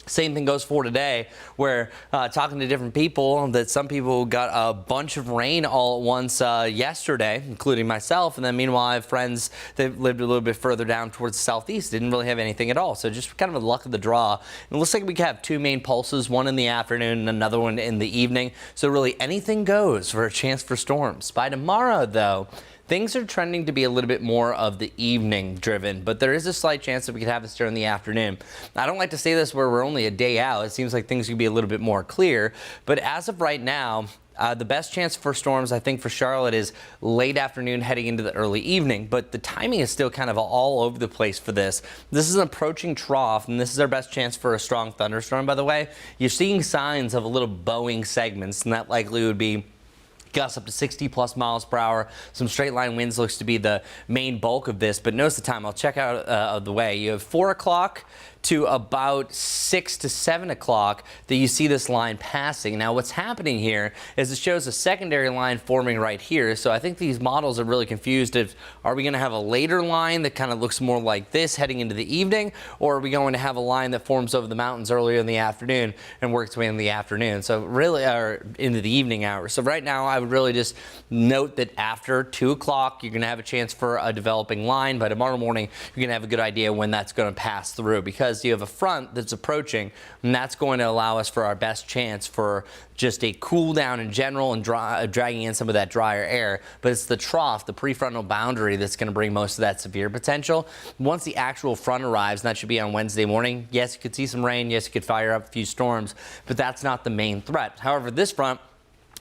Speaker 4: Same thing goes for today, where talking to different people, that some people got a bunch of rain all at once yesterday, including myself. And then meanwhile, I have friends that lived a little bit further down towards the southeast, didn't really have anything at all. So just kind of a luck of the draw. And it looks like we have two main pulses, one in the afternoon and another one in the evening. So really anything goes for a chance for storms. By tomorrow, though, things are trending to be a little bit more of the evening driven, but there is a slight chance that we could have this during the afternoon. I don't like to say this where we're only a day out. It seems like things could be a little bit more clear, but as of right now, the best chance for storms, I think, for Charlotte is late afternoon heading into the early evening, but the timing is still kind of all over the place for this. This is an approaching trough, and this is our best chance for a strong thunderstorm, by the way. You're seeing signs of a little bowing segments, and that likely would be gusts up to 60 plus miles per hour. Some straight line winds looks to be the main bulk of this, but notice the time. I'll check out the way. You have 4 o'clock to about 6 to 7 o'clock that you see this line passing. Now what's happening here is it shows a secondary line forming right here. So I think these models are really confused if are we going to have a later line that kind of looks more like this heading into the evening, or are we going to have a line that forms over the mountains earlier in the afternoon and works its way in the afternoon, so really or into the evening hours. So right now I would really just note that after 2 o'clock you're going to have a chance for a developing line. By tomorrow morning you're going to have a good idea when that's going to pass through, because you have a front that's approaching, and that's going to allow us for our best chance for just a cool down in general and dragging in some of that drier air. But it's the trough, the prefrontal boundary, that's going to bring most of that severe potential. Once the actual front arrives, and that should be on Wednesday morning, yes, you could see some rain, yes, you could fire up a few storms, but that's not the main threat. However, this front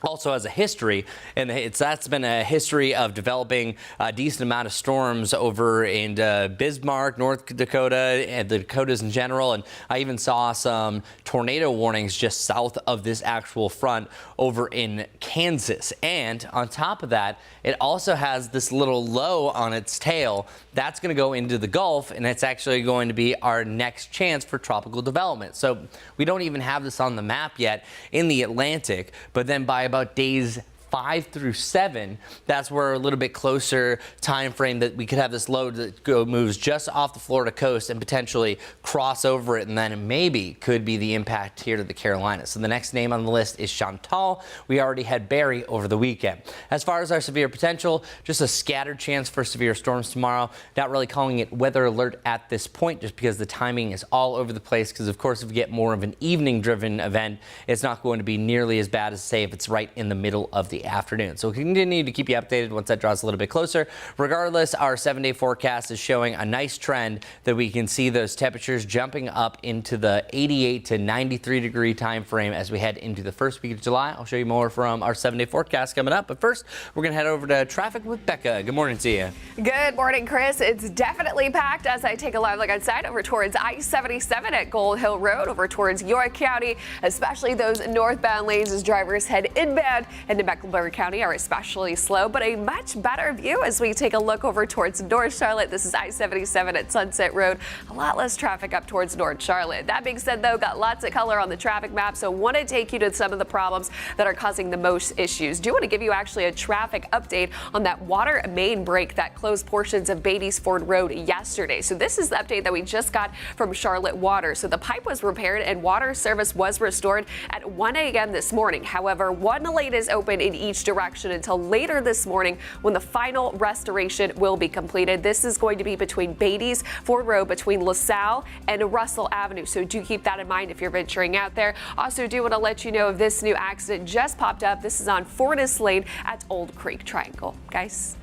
Speaker 4: also has a history, and that's been a history of developing a decent amount of storms over in Bismarck, North Dakota, and the Dakotas in general. And I even saw some tornado warnings just south of this actual front over in Kansas. And on top of that, it also has this little low on its tail that's going to go into the Gulf, and it's actually going to be our next chance for tropical development. So we don't even have this on the map yet in the Atlantic, but then by about days 5 through 7, that's where a little bit closer time frame that we could have this low that moves just off the Florida coast and potentially cross over it, and then maybe could be the impact here to the Carolinas. So the next name on the list is Chantal. We already had Barry over the weekend. As far as our severe potential, just a scattered chance for severe storms tomorrow. Not really calling it weather alert at this point, just because the timing is all over the place, because of course if we get more of an evening driven event, it's not going to be nearly as bad as, say, if it's right in the middle of the afternoon. So we'll continue to keep you updated once that draws a little bit closer. Regardless, our 7-day forecast is showing a nice trend that we can see those temperatures jumping up into the 88 to 93 degree time frame as we head into the first week of July. I'll show you more from our 7-day forecast coming up. But first, we're going to head over to traffic with Becca. Good morning to you.
Speaker 3: Good morning, Chris. It's definitely packed as I take a live look outside over towards I-77 at Gold Hill Road, over towards York County, especially those northbound lanes as drivers head inbound and back Mecklenburg County are especially slow, but a much better view as we take a look over towards North Charlotte. This is I-77 at Sunset Road. A lot less traffic up towards North Charlotte. That being said, though, got lots of color on the traffic map, so want to take you to some of the problems that are causing the most issues. Do want to give you actually a traffic update on that water main break that closed portions of Beatty's Ford Road yesterday. So this is the update that we just got from Charlotte Water. So the pipe was repaired and water service was restored at 1 a.m. this morning. However, one lane is open in each direction until later this morning when the final restoration will be completed. This is going to be between Beatty's Ford Road, between LaSalle and Russell Avenue. So do keep that in mind if you're venturing out there. Also do want to let you know of this new accident just popped up. This is on Fortis Lane at Old Creek Triangle. Guys.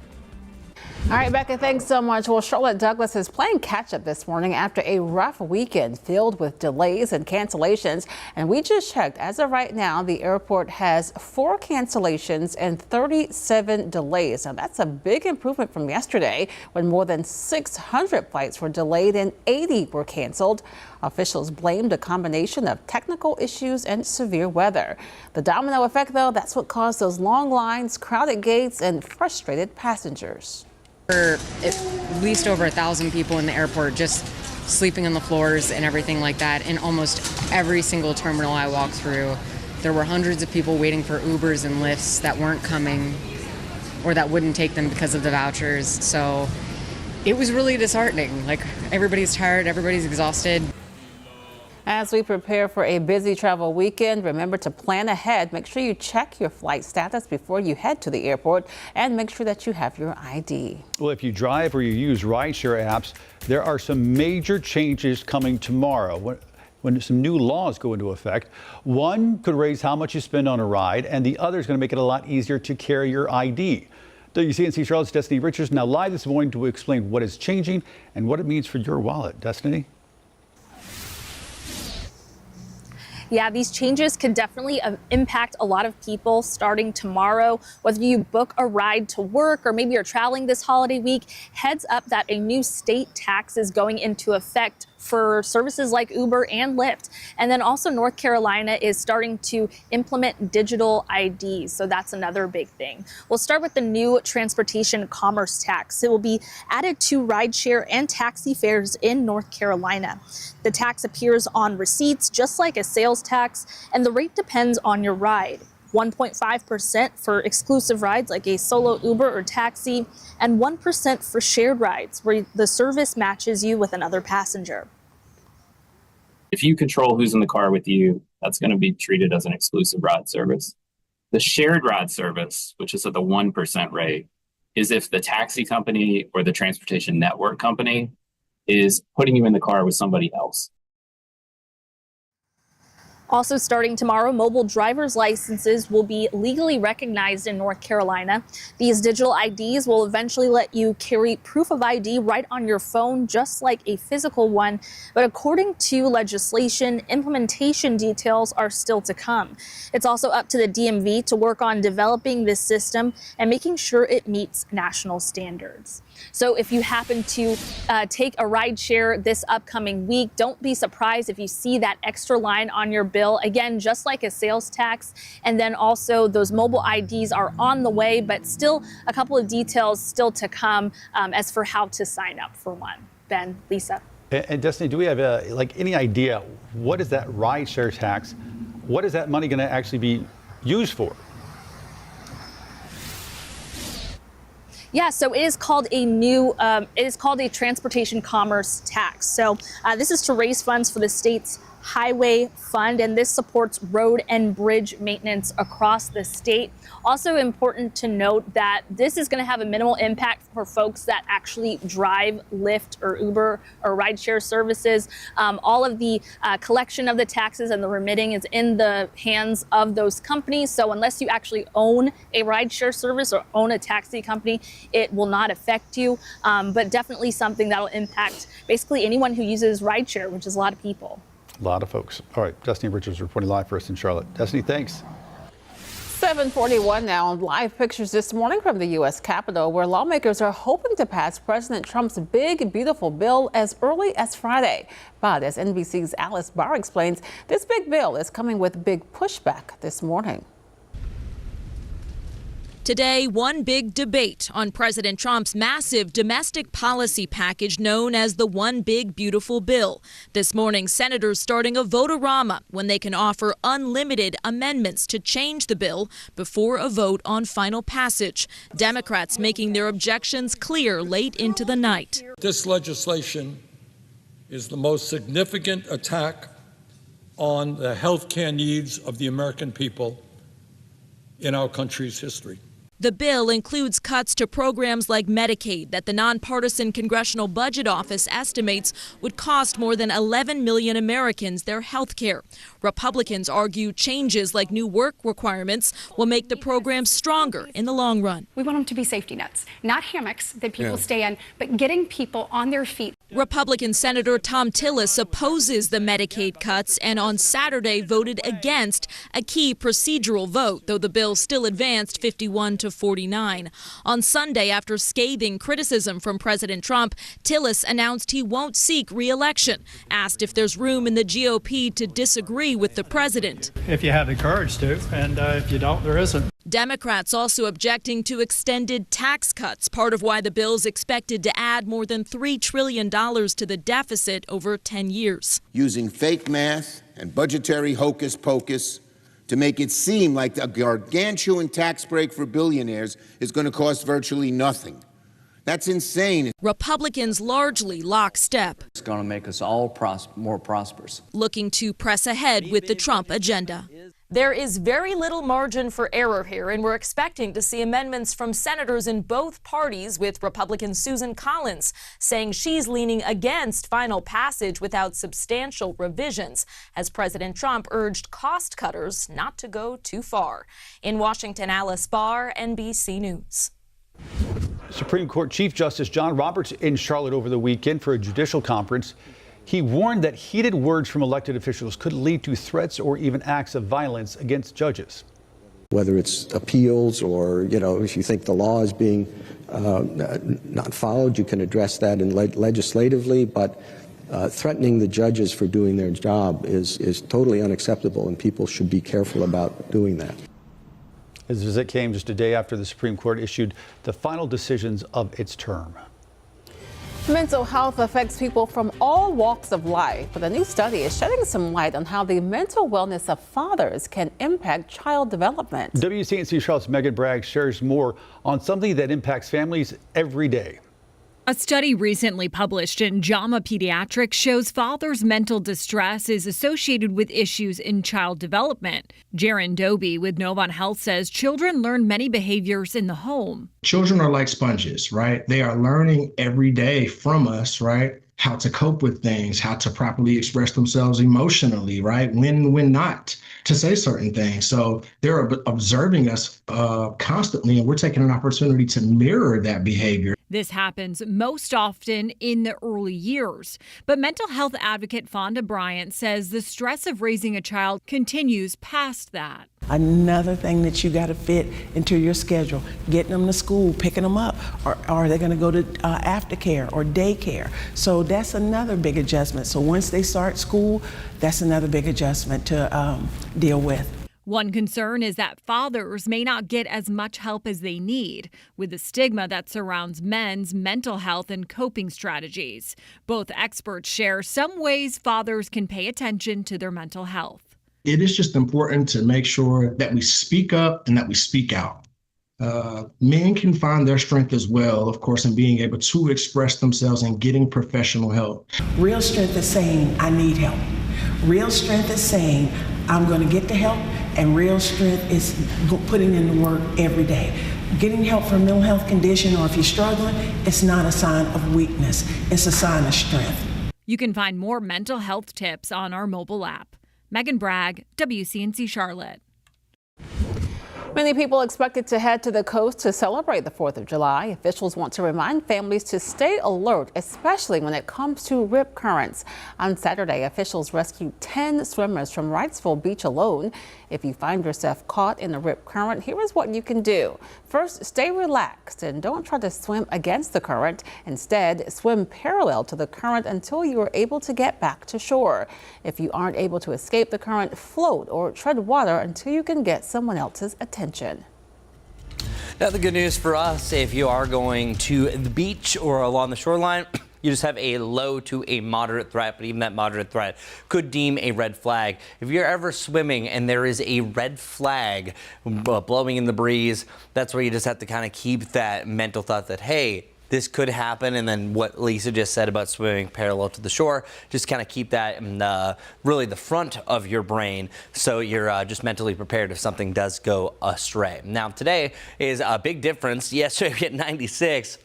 Speaker 2: All right, Becca, thanks so much. Well, Charlotte Douglas is playing catch up this morning after a rough weekend filled with delays and cancellations. And we just checked. As of right now, the airport has 4 cancellations and 37 delays. Now, that's a big improvement from yesterday when more than 600 flights were delayed and 80 were canceled. Officials blamed a combination of technical issues and severe weather. The domino effect, though, that's what caused those long lines, crowded gates, and frustrated passengers.
Speaker 18: At least over 1,000 people in the airport just sleeping on the floors and everything like that. In almost every single terminal I walked through, there were hundreds of people waiting for Ubers and Lyfts that weren't coming or that wouldn't take them because of the vouchers. So it was really disheartening. Like, everybody's tired, everybody's exhausted.
Speaker 2: As we prepare for a busy travel weekend, remember to plan ahead. Make sure you check your flight status before you head to the airport and make sure that you have your ID.
Speaker 5: Well, if you drive or you use rideshare apps, there are some major changes coming tomorrow when some new laws go into effect. One could raise how much you spend on a ride, and the other is going to make it a lot easier to carry your ID. WCNC Charlotte's Destiny Richards now live this morning to explain what is changing and what it means for your wallet. Destiny?
Speaker 19: Yeah, these changes could definitely impact a lot of people starting tomorrow. Whether you book a ride to work or maybe you're traveling this holiday week, heads up that a new state tax is going into effect for services like Uber and Lyft. And then also North Carolina is starting to implement digital IDs. So that's another big thing. We'll start with the new transportation commerce tax. It will be added to rideshare and taxi fares in North Carolina. The tax appears on receipts just like a sales tax, and the rate depends on your ride. 1.5% for exclusive rides like a solo Uber or taxi, and 1% for shared rides where the service matches you with another passenger.
Speaker 20: If you control who's in the car with you, that's going to be treated as an exclusive ride service. The shared ride service, which is at the 1% rate, is if the taxi company or the transportation network company is putting you in the car with somebody else.
Speaker 19: Also starting tomorrow, mobile driver's licenses will be legally recognized in North Carolina. These digital IDs will eventually let you carry proof of ID right on your phone, just like a physical one. But according to legislation, implementation details are still to come. It's also up to the DMV to work on developing this system and making sure it meets national standards. So if you happen to take a ride share this upcoming week, don't be surprised if you see that extra line on your bill. Again, just like a sales tax. And then also those mobile IDs are on the way, but still a couple of details still to come as for how to sign up for one. Ben, Lisa.
Speaker 5: And Destiny, do we have any idea what is that ride share tax? What is that money going to actually be used for?
Speaker 19: Yeah, so it is called a transportation commerce tax. So this is to raise funds for the state's highway fund, and this supports road and bridge maintenance across the state. Also important to note that this is going to have a minimal impact for folks that actually drive Lyft or Uber or rideshare services. All of the collection of the taxes and the remitting is in the hands of those companies. So unless you actually own a rideshare service or own a taxi company, it will not affect you. But definitely something that will impact basically anyone who uses rideshare, which is a lot of people.
Speaker 5: A lot of folks. All right, Destiny Richards reporting live for us in Charlotte. Destiny, thanks.
Speaker 2: 7:41 now. Live pictures this morning from the U.S. Capitol, where lawmakers are hoping to pass President Trump's big, beautiful bill as early as Friday. But as NBC's Alice Barr explains, this big bill is coming with big pushback this morning.
Speaker 10: Today, one big debate on President Trump's massive domestic policy package known as the One Big Beautiful Bill. This morning, senators starting a vote-a-rama when they can offer unlimited amendments to change the bill before a vote on final passage. Democrats making their objections clear late into the night.
Speaker 21: This legislation is the most significant attack on the health care needs of the American people in our country's history.
Speaker 10: The bill includes cuts to programs like Medicaid that the nonpartisan Congressional Budget Office estimates would cost more than 11 million Americans their health care. Republicans argue changes like new work requirements will make the program stronger in the long run.
Speaker 22: We want them to be safety nets, not hammocks that people stay in, but getting people on their feet.
Speaker 10: Republican Senator Thom Tillis opposes the Medicaid cuts and on Saturday voted against a key procedural vote, though the bill still advanced 51-49. On Sunday, after scathing criticism from President Trump, Tillis announced he won't seek re-election. Asked if there's room in the GOP to disagree with the president.
Speaker 6: If you have the courage to, and if you don't, there isn't.
Speaker 10: Democrats also objecting to extended tax cuts, part of why the bill's expected to add more than $3 trillion to the deficit over 10 years.
Speaker 23: Using fake math and budgetary hocus pocus to make it seem like a gargantuan tax break for billionaires is going to cost virtually nothing. That's insane.
Speaker 10: Republicans largely lockstep.
Speaker 24: It's going to make us all more prosperous.
Speaker 10: Looking to press ahead with the Trump agenda. There is very little margin for error here, and we're expecting to see amendments from senators in both parties, with Republican Susan Collins saying she's leaning against final passage without substantial revisions, as President Trump urged cost cutters not to go too far. In Washington, Alice Barr, NBC News.
Speaker 5: Supreme Court Chief Justice John Roberts in Charlotte over the weekend for a judicial conference. He warned that heated words from elected officials could lead to threats or even acts of violence against judges.
Speaker 25: Whether it's appeals or, if you think the law is being not followed, you can address that legislatively, but threatening the judges for doing their job is totally unacceptable, and people should be careful about doing that.
Speaker 5: His visit came just a day after the Supreme Court issued the final decisions of its term.
Speaker 2: Mental health affects people from all walks of life, but a new study is shedding some light on how the mental wellness of fathers can impact child development.
Speaker 5: WCNC Charlotte's Megan Bragg shares more on something that impacts families every day.
Speaker 26: A study recently published in JAMA Pediatrics shows fathers' mental distress is associated with issues in child development. Jaron Doby with Novant Health says children learn many behaviors in the home.
Speaker 27: Children are like sponges, right? They are learning every day from us, right? How to cope with things, how to properly express themselves emotionally, right? When not to say certain things. So they're observing us constantly, and we're taking an opportunity to mirror that behavior.
Speaker 26: This happens most often in the early years. But mental health advocate Fonda Bryant says the stress of raising a child continues past that.
Speaker 28: Another thing that you got to fit into your schedule, getting them to school, picking them up, or are they going to go to aftercare or daycare? So that's another big adjustment. So once they start school, that's another big adjustment to deal with.
Speaker 26: One concern is that fathers may not get as much help as they need, with the stigma that surrounds men's mental health and coping strategies. Both experts share some ways fathers can pay attention to their mental health.
Speaker 27: It is just important to make sure that we speak up and that we speak out. Men can find their strength as well, of course, in being able to express themselves and getting professional help.
Speaker 28: Real strength is saying, I need help. Real strength is saying, I'm going to get the help. And real strength is putting in the work every day. Getting help for a mental health condition, or if you're struggling, it's not a sign of weakness. It's a sign of strength.
Speaker 26: You can find more mental health tips on our mobile app. Megan Bragg, WCNC Charlotte.
Speaker 2: Many people expected to head to the coast to celebrate the 4th of July. Officials want to remind families to stay alert, especially when it comes to rip currents. On Saturday, officials rescued 10 swimmers from Wrightsville Beach alone. If you find yourself caught in a rip current, here is what you can do. First, stay relaxed and don't try to swim against the current. Instead, swim parallel to the current until you are able to get back to shore. If you aren't able to escape the current, float or tread water until you can get someone else's attention.
Speaker 4: Now, the good news for us, if you are going to the beach or along the shoreline, you just have a low to a moderate threat, but even that moderate threat could deem a red flag. If you're ever swimming and there is a red flag blowing in the breeze, that's where you just have to kind of keep that mental thought that, hey, this could happen. And then what Lisa just said about swimming parallel to the shore, just kind of keep that in really the front of your brain so you're just mentally prepared if something does go astray. Now, today is a big difference. Yesterday we hit 96.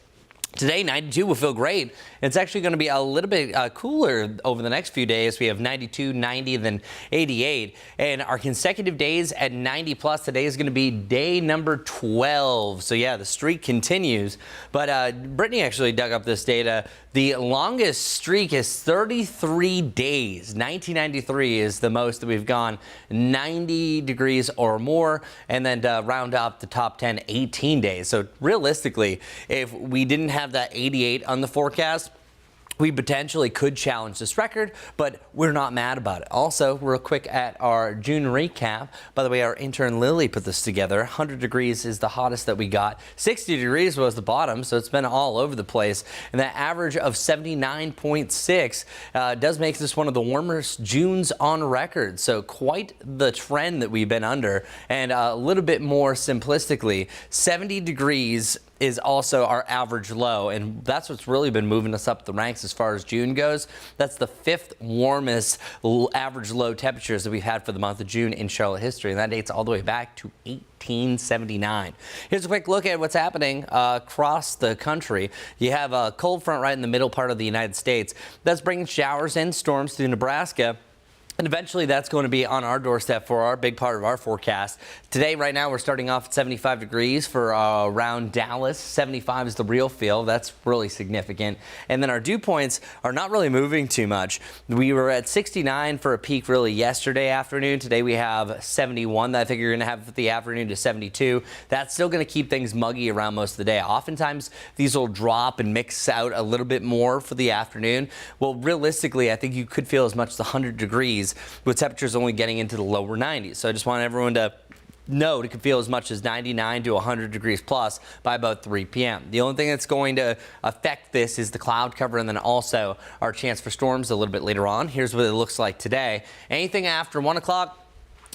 Speaker 4: Today, 92 will feel great. It's actually going to be a little bit cooler over the next few days. We have 92, 90, then 88. And our consecutive days at 90 plus, today is going to be day number 12. So yeah, the streak continues. But Brittany actually dug up this data. The longest streak is 33 days. 1993 is the most that we've gone 90 degrees or more. And then to round out the top 10, 18 days. So realistically, if we didn't have that 88 on the forecast, we potentially could challenge this record, but we're not mad about it. Also, real quick at our June recap. By the way, our intern Lily put this together. 100 degrees is the hottest that we got. 60 degrees was the bottom, so it's been all over the place. And that average of 79.6 does make this one of the warmest Junes on record. So quite the trend that we've been under. And a little bit more simplistically, 70 degrees is also our average low, and that's what's really been moving us up the ranks as far as June goes. That's the 5th warmest average low temperatures that we've had for the month of June in Charlotte history, and that dates all the way back to 1879. Here's a quick look at what's happening across the country. You have a cold front right in the middle part of the United States that's bringing showers and storms through Nebraska. And eventually that's going to be on our doorstep for our big part of our forecast. Today, right now, we're starting off at 75 degrees for around Dallas. 75 is the real feel. That's really significant. And then our dew points are not really moving too much. We were at 69 for a peak really yesterday afternoon. Today we have 71 that I think you're going to have for the afternoon to 72. That's still going to keep things muggy around most of the day. Oftentimes these will drop and mix out a little bit more for the afternoon. Well, realistically, I think you could feel as much as 100 degrees with temperatures only getting into the lower 90s. So I just want everyone to know it could feel as much as 99 to 100 degrees plus by about 3 p.m. The only thing that's going to affect this is the cloud cover and then also our chance for storms a little bit later on. Here's what it looks like today. Anything after 1 o'clock,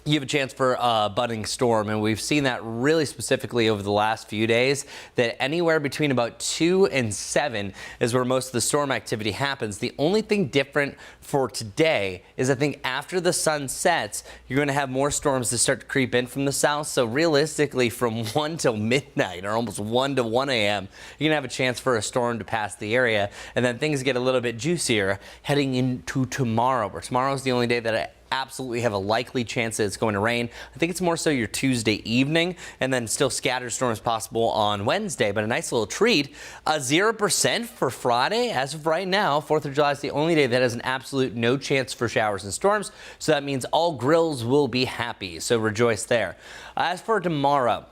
Speaker 4: you have a chance for a budding storm, and we've seen that really specifically over the last few days, that anywhere between about 2 and 7 is where most of the storm activity happens. The only thing different for today is I think after the sun sets, you're going to have more storms that start to creep in from the south. So realistically, from 1 till midnight or almost 1 to 1 a.m., you're going to have a chance for a storm to pass the area, and then things get a little bit juicier heading into tomorrow, where tomorrow is the only day that I absolutely have a likely chance that it's going to rain. I think it's more so your Tuesday evening, and then still scattered storms possible on Wednesday, but a nice little treat. 0% for Friday. As of right now, 4th of July is the only day that has an absolute no chance for showers and storms, so that means all grills will be happy, so rejoice there. As for tomorrow,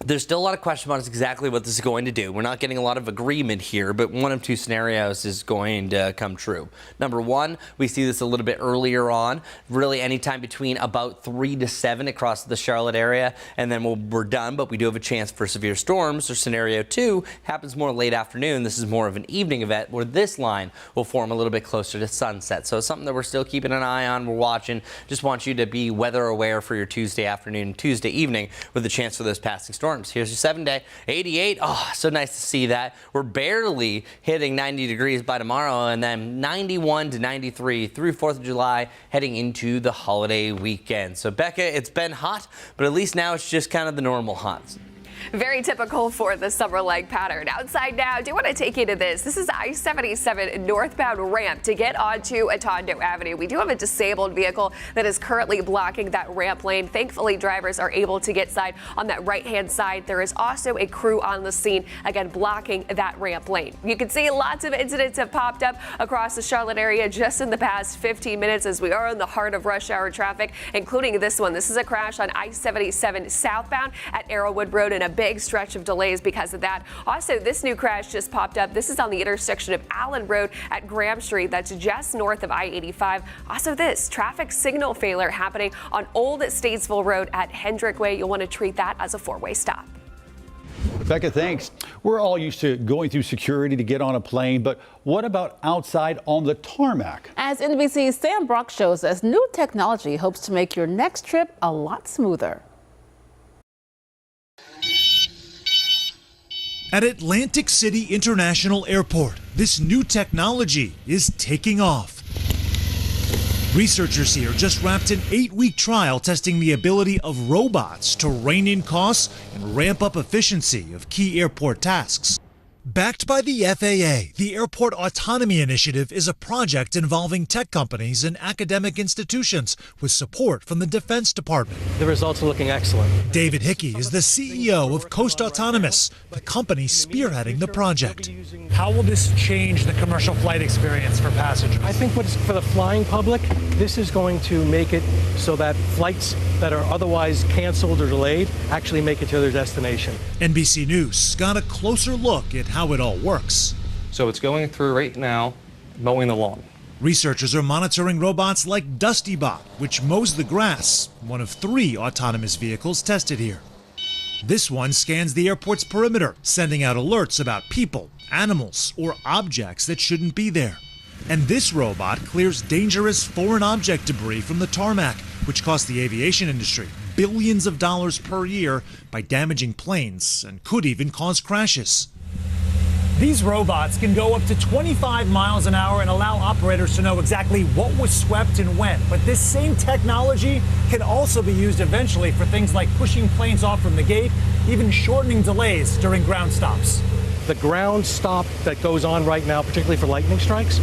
Speaker 4: there's still a lot of question about exactly what this is going to do. We're not getting a lot of agreement here, but one of two scenarios is going to come true. Number one, we see this a little bit earlier on, really anytime between about 3 to 7 across the Charlotte area, and then we're done, but we do have a chance for severe storms. Or scenario two happens more late afternoon. This is more of an evening event where this line will form a little bit closer to sunset. So it's something that we're still keeping an eye on. We're watching. Just want you to be weather aware for your Tuesday afternoon, Tuesday evening with a chance for those passing storms. Here's your 7-day, 88. Oh, so nice to see that. We're barely hitting 90 degrees by tomorrow, and then 91 to 93 through 4th of July, heading into the holiday weekend. So, Becca, it's been hot, but at least now it's just kind of the normal hot.
Speaker 3: Very typical for the summer-like pattern. Outside now, I do want to take you to this. This is I-77 northbound ramp to get onto Atondo Avenue. We do have a disabled vehicle that is currently blocking that ramp lane. Thankfully, drivers are able to get side on that right-hand side. There is also a crew on the scene, again, blocking that ramp lane. You can see lots of incidents have popped up across the Charlotte area just in the past 15 minutes as we are in the heart of rush hour traffic, including this one. This is a crash on I-77 southbound at Arrowwood Road, and a big stretch of delays because of that. Also, this new crash just popped up. This is on the intersection of Allen Road at Graham Street. That's just north of I-85. Also, this traffic signal failure happening on Old Statesville Road at Hendrick Way. You'll want to treat that as a 4-way stop.
Speaker 5: Becca, thanks. We're all used to going through security to get on a plane, but what about outside on the tarmac?
Speaker 2: As NBC's Sam Brock shows us, new technology hopes to make your next trip a lot smoother.
Speaker 1: At Atlantic City International Airport, this new technology is taking off. Researchers here just wrapped an 8-week trial testing the ability of robots to rein in costs and ramp up efficiency of key airport tasks. Backed by the FAA, the Airport Autonomy Initiative is a project involving tech companies and academic institutions with support from the Defense Department.
Speaker 7: The results are looking excellent.
Speaker 1: David Hickey is the CEO of Coast Autonomous, the company spearheading the project.
Speaker 8: How will this change the commercial flight experience for passengers?
Speaker 7: I think for the flying public, this is going to make it so that flights that are otherwise canceled or delayed actually make it to their destination.
Speaker 1: NBC News got a closer look at how it all works.
Speaker 7: So it's going through right now, mowing the lawn.
Speaker 1: Researchers are monitoring robots like DustyBot, which mows the grass, one of 3 autonomous vehicles tested here. This one scans the airport's perimeter, sending out alerts about people, animals, or objects that shouldn't be there. And this robot clears dangerous foreign object debris from the tarmac, which costs the aviation industry billions of dollars per year by damaging planes and could even cause crashes.
Speaker 8: These robots can go up to 25 miles an hour and allow operators to know exactly what was swept and when. But this same technology can also be used eventually for things like pushing planes off from the gate, even shortening delays during ground stops.
Speaker 7: The ground stop that goes on right now, particularly for lightning strikes,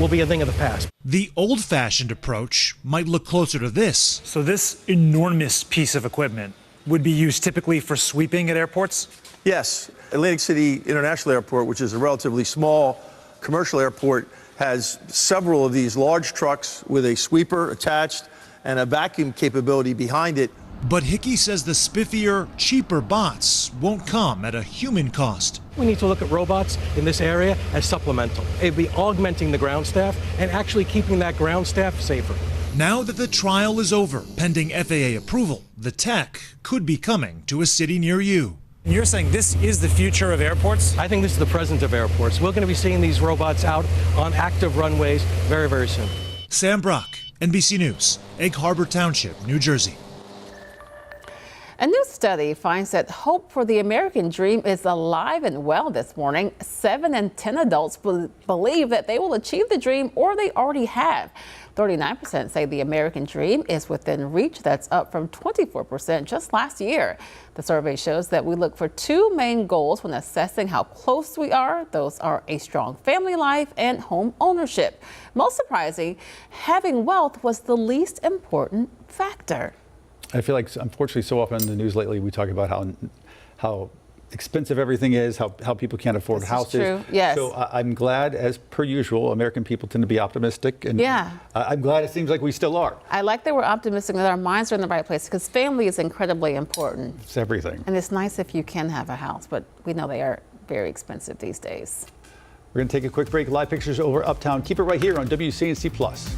Speaker 7: will be a thing of the past.
Speaker 1: The old-fashioned approach might look closer to this.
Speaker 8: So this enormous piece of equipment would be used typically for sweeping at airports?
Speaker 9: Yes. Atlantic City International Airport, which is a relatively small commercial airport, has several of these large trucks with a sweeper attached and a vacuum capability behind it.
Speaker 1: But Hickey says the spiffier, cheaper bots won't come at a human cost.
Speaker 7: We need to look at robots in this area as supplemental. It'd be augmenting the ground staff and actually keeping that ground staff safer.
Speaker 1: Now that the trial is over, pending FAA approval, the tech could be coming to a city near you.
Speaker 8: You're saying this is the future of airports?
Speaker 7: I think this is the present of airports. We're going to be seeing these robots out on active runways very, very soon.
Speaker 1: Sam Brock, NBC News, Egg Harbor Township, New Jersey.
Speaker 2: A new study finds that hope for the American dream is alive and well this morning. 7 in 10 adults believe that they will achieve the dream or they already have. 39% say the American dream is within reach. That's up from 24% just last year. The survey shows that we look for 2 main goals when assessing how close we are. Those are a strong family life and home ownership. Most surprising, having wealth was the least important factor.
Speaker 5: I feel like, unfortunately, so often in the news lately, we talk about how expensive everything is, how people can't afford houses.
Speaker 2: True. Yes.
Speaker 5: So I'm glad, as per usual, American people tend to be optimistic. And
Speaker 2: yeah.
Speaker 5: I'm glad it seems like we still are.
Speaker 2: I like that we're optimistic that our minds are in the right place because family is incredibly important.
Speaker 5: It's everything.
Speaker 2: And it's nice if you can have a house, but we know they are very expensive these days.
Speaker 5: We're going to take a quick break. Live pictures over Uptown. Keep it right here on WCNC Plus.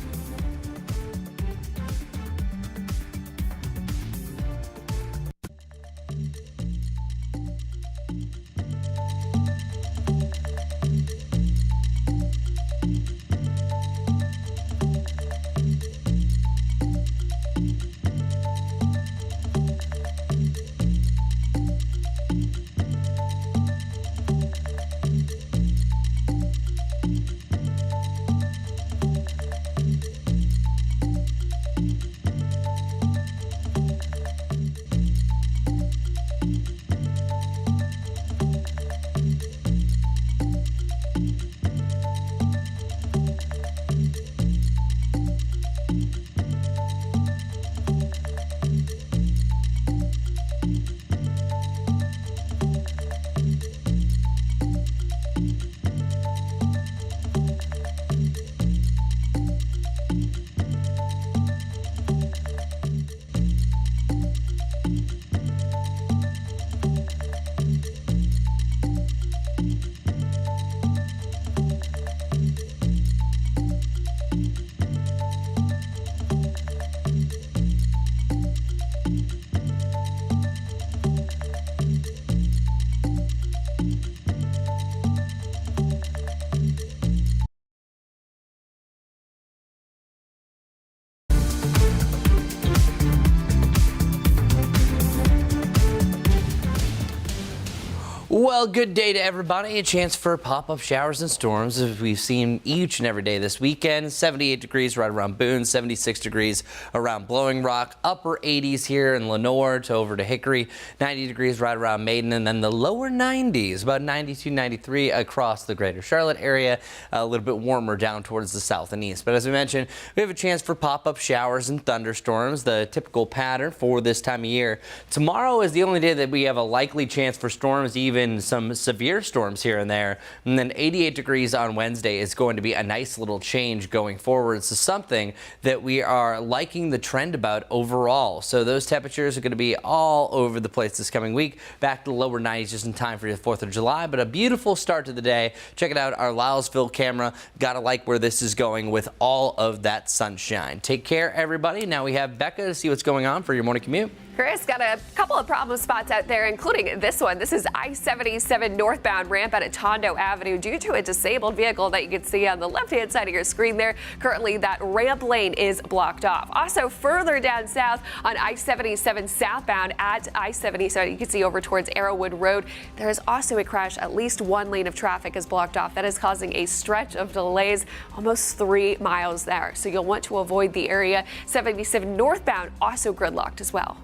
Speaker 4: Well, good day to everybody. A chance for pop-up showers and storms as we've seen each and every day this weekend. 78 degrees right around Boone, 76 degrees around Blowing Rock, upper 80s here in Lenoir to over to Hickory, 90 degrees right around Maiden, and then the lower 90s, about 92, 93 across the greater Charlotte area, a little bit warmer down towards the south and east. But as we mentioned, we have a chance for pop-up showers and thunderstorms, the typical pattern for this time of year. Tomorrow is the only day that we have a likely chance for storms, even some severe storms here and there. And then 88 degrees on Wednesday is going to be a nice little change going forward. So something that we are liking the trend about overall. So those temperatures are going to be all over the place this coming week. Back to the lower 90s just in time for the 4th of July. But a beautiful start to the day. Check it out, our Lylesville camera. Gotta like where this is going with all of that sunshine. Take care, everybody. Now we have Becca to see what's going on for your morning commute.
Speaker 3: Chris, got a couple of problem spots out there, including this one. This is I-77 northbound ramp out at Tondo Avenue due to a disabled vehicle that you can see on the left-hand side of your screen there. Currently, that ramp lane is blocked off. Also, further down south on I-77 southbound at I-77, you can see over towards Arrowwood Road. There is also a crash. At least one lane of traffic is blocked off. That is causing a stretch of delays, almost 3 miles there. So you'll want to avoid the area. 77 northbound also gridlocked as well.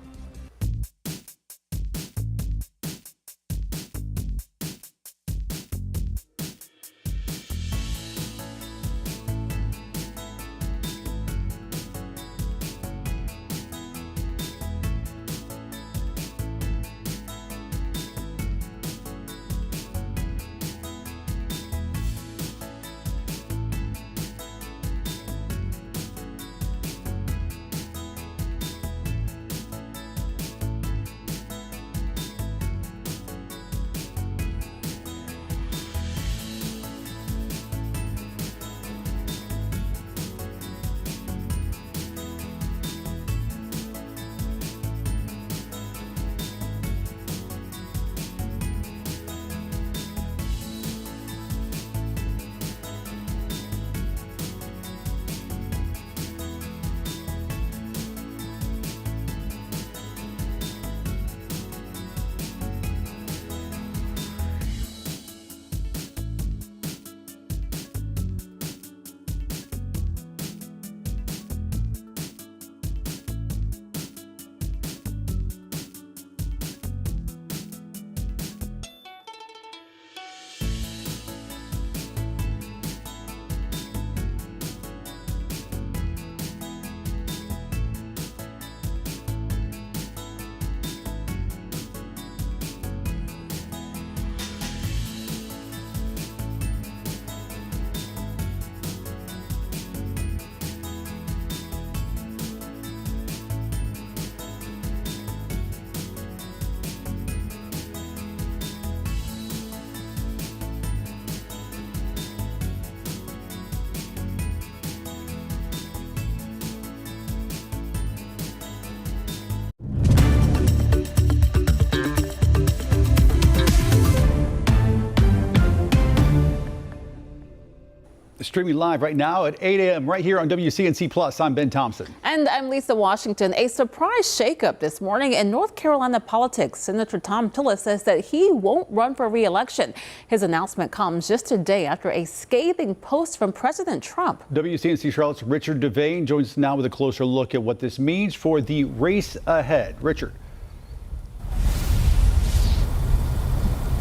Speaker 5: Streaming live right now at 8 a.m. right here on WCNC Plus. I'm Ben Thompson.
Speaker 2: And I'm Lisa Washington. A surprise shakeup this morning in North Carolina politics. Senator Thom Tillis says that he won't run for re-election. His announcement comes just a day after a scathing post from President Trump.
Speaker 5: WCNC Charlotte's Richard Devane joins us now with a closer look at what this means for the race ahead. Richard.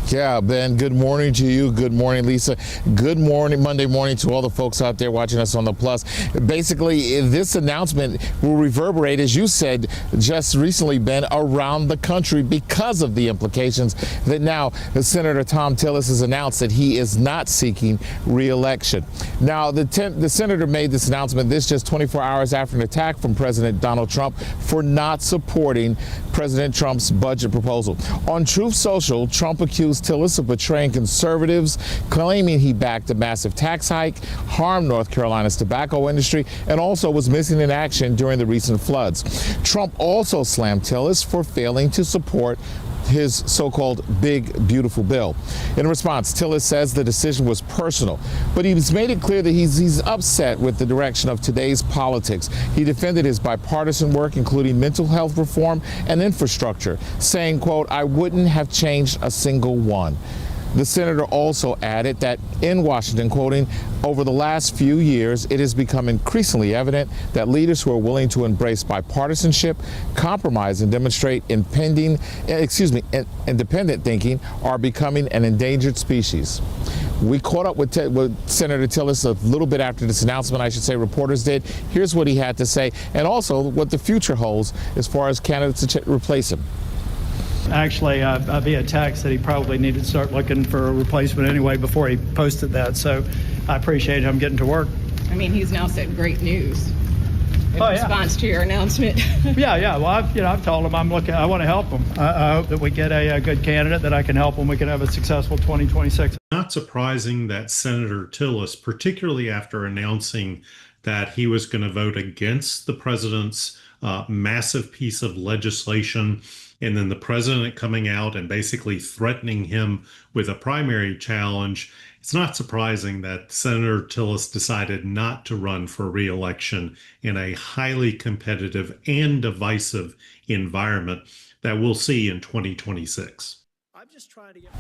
Speaker 11: Yeah, Ben, good morning to you. Good morning, Lisa. Good morning, Monday morning to all the folks out there watching us on the Plus. Basically, this announcement will reverberate, as you said just recently, Ben, around the country because of the implications that now Senator Thom Tillis has announced that he is not seeking re-election. Now, the senator made this announcement just 24 hours after an attack from President Donald Trump for not supporting President Trump's budget proposal. On Truth Social, Trump accused Tillis of betraying conservatives, claiming he backed a massive tax hike, harmed North Carolina's tobacco industry, and also was missing in action during the recent floods. Trump also slammed Tillis for failing to support his so-called big, beautiful bill. In response, Tillis says the decision was personal, but he's made it clear that he's upset with the direction of today's politics. He defended his bipartisan work, including mental health reform and infrastructure, saying, quote, "I wouldn't have changed a single one." The senator also added that in Washington, quoting, "Over the last few years, it has become increasingly evident that leaders who are willing to embrace bipartisanship, compromise, and demonstrate independent thinking are becoming an endangered species." We caught up with Senator Tillis a little bit after this announcement, I should say, reporters did. Here's what he had to say, and also what the future holds as far as candidates to replace him.
Speaker 6: Actually, via text that he probably needed to start looking for a replacement anyway before he posted that. So I appreciate him getting to work.
Speaker 12: I mean, he's now said great news in response to your announcement.
Speaker 6: Yeah. Well, I've told him I want to help him. I hope that we get a good candidate that I can help him. We can have a successful 2026.
Speaker 13: Not surprising that Senator Tillis, particularly after announcing that he was going to vote against the president's massive piece of legislation, and then the president coming out and basically threatening him with a primary challenge, it's not surprising that Senator Tillis decided not to run for re-election in a highly competitive and divisive environment that we'll see in 2026.
Speaker 8: I'm just trying to get...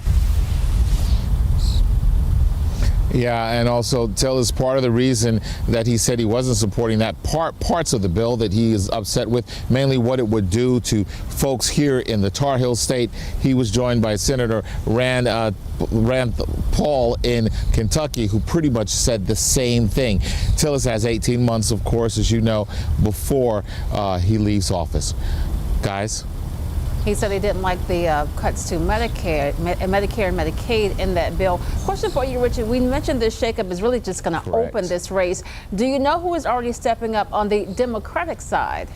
Speaker 11: Yeah, and also Tillis, part of the reason that he said he wasn't supporting that parts of the bill that he is upset with, mainly what it would do to folks here in the Tar Heel state. He was joined by Senator Rand Paul in Kentucky, who pretty much said the same thing. Tillis has 18 months, of course, as you know, before he leaves office. Guys?
Speaker 2: He said he didn't like the cuts to Medicare and Medicaid in that bill. Question for you, Richard. We mentioned this shakeup is really just going to open this race. Do you know who is already stepping up on the Democratic side?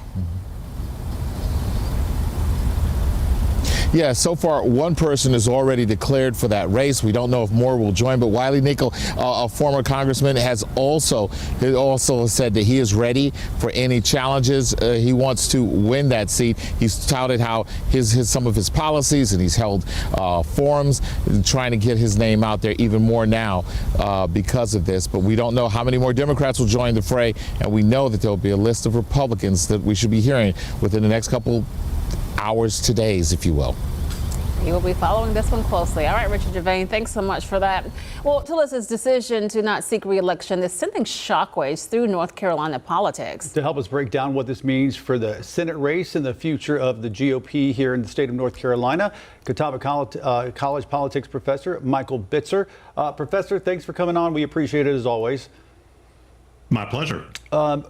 Speaker 11: Yeah, so far one person is already declared for that race. We don't know if more will join, but Wiley Nickel, a former congressman, has also said that he is ready for any challenges. He wants to win that seat. He's touted how some of his policies, and he's held forums trying to get his name out there even more now because of this. But we don't know how many more Democrats will join the fray, and we know that there will be a list of Republicans that we should be hearing within the next couple hours to days, if you will.
Speaker 2: You will be following this one closely. All right, Richard Gervain, thanks so much for that. Well, Tillis's decision to not seek re-election is sending shockwaves through North Carolina politics.
Speaker 5: To help us break down what this means for the Senate race and the future of the GOP here in the state of North Carolina, Catawba College politics professor Michael Bitzer. Professor, thanks for coming on. We appreciate it as always.
Speaker 13: My pleasure.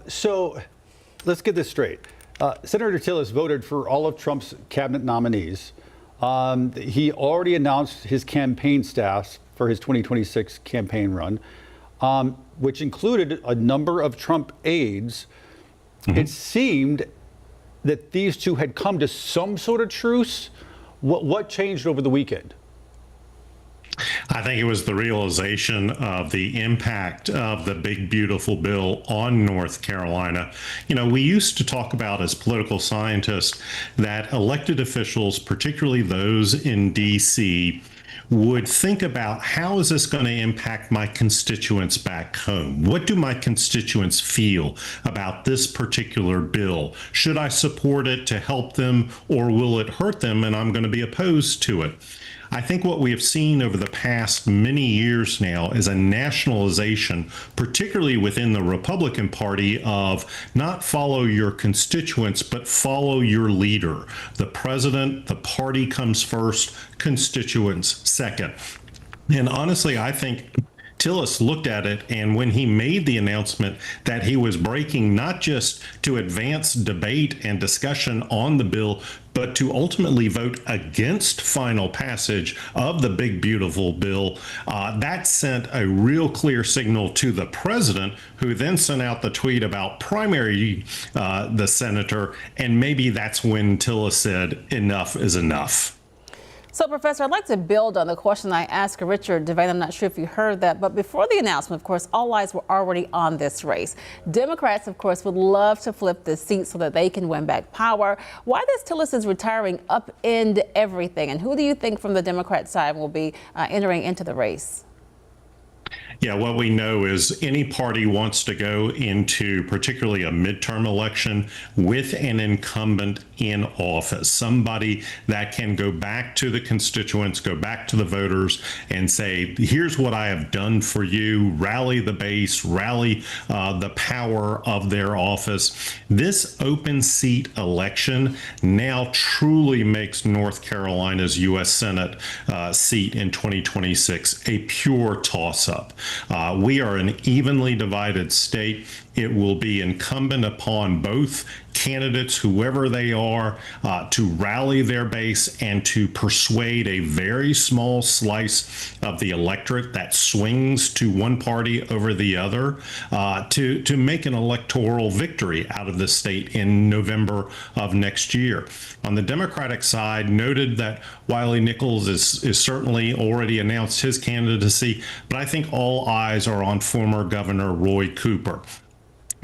Speaker 5: So let's get this straight. Senator Tillis voted for all of Trump's cabinet nominees. He already announced his campaign staffs for his 2026 campaign run, which included a number of Trump aides. Mm-hmm. It seemed that these two had come to some sort of truce. What changed over the weekend?
Speaker 13: I think it was the realization of the impact of the big, beautiful bill on North Carolina. You know, we used to talk about as political scientists that elected officials, particularly those in D.C., would think about how is this going to impact my constituents back home? What do my constituents feel about this particular bill? Should I support it to help them, or will it hurt them and I'm going to be opposed to it? I think what we have seen over the past many years now is a nationalization, particularly within the Republican Party, of not follow your constituents, but follow your leader. The president, the party comes first, constituents second. And honestly, I think Tillis looked at it, and when he made the announcement that he was breaking not just to advance debate and discussion on the bill, but to ultimately vote against final passage of the big, beautiful bill, that sent a real clear signal to the president, who then sent out the tweet about primary the senator, and maybe that's when Tillis said enough is enough.
Speaker 2: So, Professor, I'd like to build on the question I asked Richard Devane. I'm not sure if you heard that, but before the announcement, of course, all eyes were already on this race. Democrats, of course, would love to flip the seat so that they can win back power. Why does Tillis's retiring upend everything? And who do you think from the Democrat side will be entering into the race?
Speaker 13: Yeah, what we know is any party wants to go into particularly a midterm election with an incumbent in office, somebody that can go back to the constituents, go back to the voters and say, here's what I have done for you, rally the base, rally the power of their office. This open seat election now truly makes North Carolina's U.S. Senate seat in 2026 a pure toss-up. We are an evenly divided state. It will be incumbent upon both candidates, whoever they are, to rally their base and to persuade a very small slice of the electorate that swings to one party over the other to make an electoral victory out of the state in November of next year. On the Democratic side, noted that Wiley Nichols is certainly already announced his candidacy, but I think all eyes are on former Governor Roy Cooper.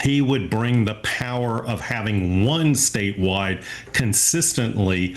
Speaker 13: He would bring the power of having won statewide consistently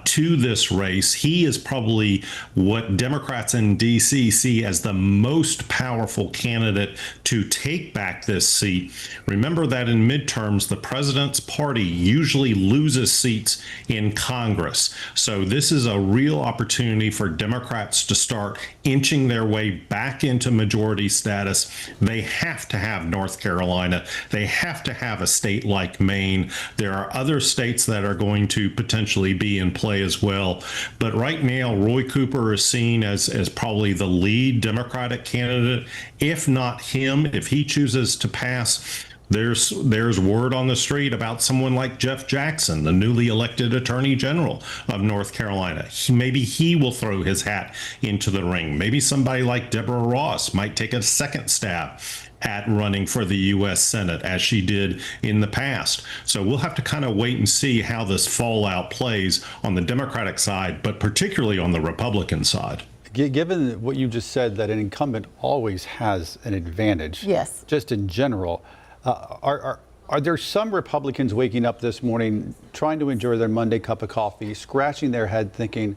Speaker 13: to this race. He is probably what Democrats in D.C. see as the most powerful candidate to take back this seat. Remember that in midterms, the president's party usually loses seats in Congress. So this is a real opportunity for Democrats to start inching their way back into majority status. They have to have North Carolina. They have to have a state like Maine. There are other states that are going to potentially be in play as well. But right now, Roy Cooper is seen as probably the lead Democratic candidate. If not him, if he chooses to pass, there's word on the street about someone like Jeff Jackson, the newly elected Attorney General of North Carolina. Maybe he will throw his hat into the ring. Maybe somebody like Deborah Ross might take a second stab at running for the U.S. Senate, as she did in the past. So we'll have to kind of wait and see how this fallout plays on the Democratic side, but particularly on the Republican side.
Speaker 5: Given what you just said, that an incumbent always has an advantage,
Speaker 2: yes,
Speaker 5: just in general, are there some Republicans waking up this morning trying to enjoy their Monday cup of coffee, scratching their head thinking,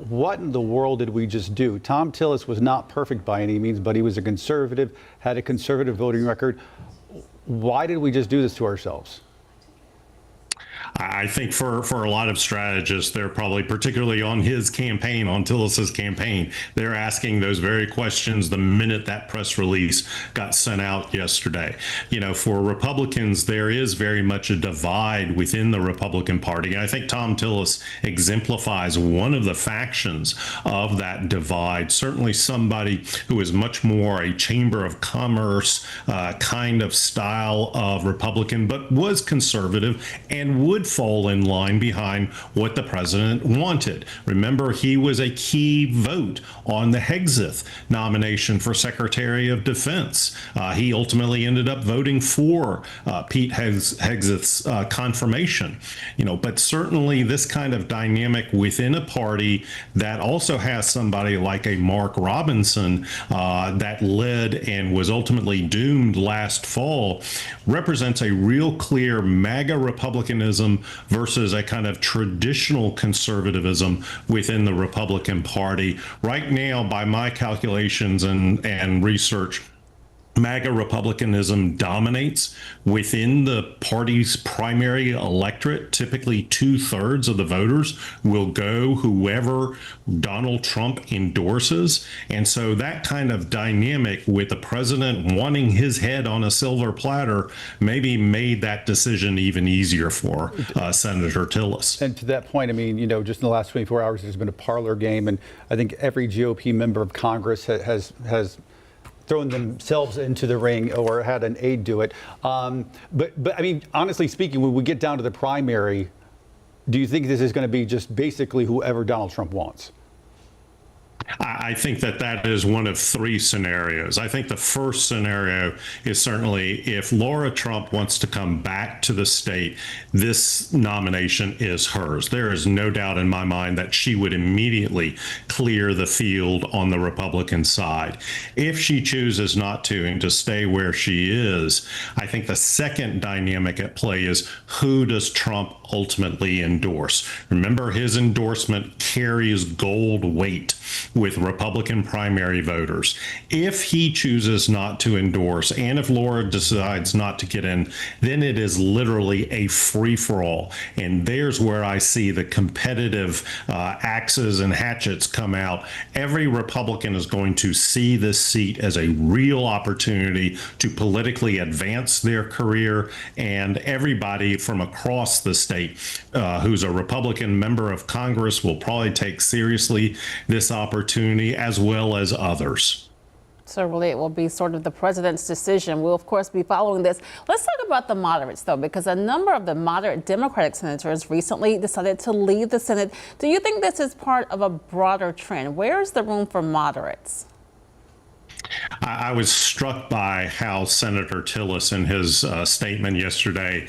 Speaker 5: what in the world did we just do? Tom Tillis was not perfect by any means, but he was a conservative, had a conservative voting record. Why did we just do this to ourselves?
Speaker 13: I think for a lot of strategists, they're probably particularly on his campaign, on Tillis's campaign, they're asking those very questions the minute that press release got sent out yesterday. You know, for Republicans, there is very much a divide within the Republican Party. And I think Tom Tillis exemplifies one of the factions of that divide, certainly somebody who is much more a Chamber of Commerce kind of style of Republican, but was conservative and would fall in line behind what the president wanted. Remember, he was a key vote on the Hegseth nomination for Secretary of Defense. He ultimately ended up voting for Pete Hegseth's confirmation. You know, but certainly this kind of dynamic within a party that also has somebody like a Mark Robinson that led and was ultimately doomed last fall represents a real clear MAGA Republicanism versus a kind of traditional conservatism within the Republican Party. Right now, by my calculations and research, MAGA Republicanism dominates within the party's primary electorate. Typically 2/3 of the voters will go whoever Donald Trump endorses. And so that kind of dynamic with the president wanting his head on a silver platter maybe made that decision even easier for Senator Tillis.
Speaker 5: And to that point, I mean, you know, just in the last 24 hours, there's been a parlor game, and I think every GOP member of Congress has thrown themselves into the ring or had an aide do it. But I mean, honestly speaking, when we get down to the primary, do you think this is going to be just basically whoever Donald Trump wants?
Speaker 13: I think that is one of three scenarios. I think the first scenario is certainly if Laura Trump wants to come back to the state, this nomination is hers. There is no doubt in my mind that she would immediately clear the field on the Republican side. If she chooses not to and to stay where she is, I think the second dynamic at play is who does Trump ultimately endorse? Remember, his endorsement carries gold weight with Republican primary voters. If he chooses not to endorse, and if Laura decides not to get in, then it is literally a free-for-all. And there's where I see the competitive axes and hatchets come out. Every Republican is going to see this seat as a real opportunity to politically advance their career, and everybody from across the state who's a Republican member of Congress will probably take seriously this opportunity, as well as others.
Speaker 2: So really it will be sort of the president's decision. We'll of course be following this. Let's talk about the moderates though, because a number of the moderate Democratic senators recently decided to leave the Senate. Do you think this is part of a broader trend? Where is the room for moderates?
Speaker 13: I was struck by how Senator Tillis in his statement yesterday,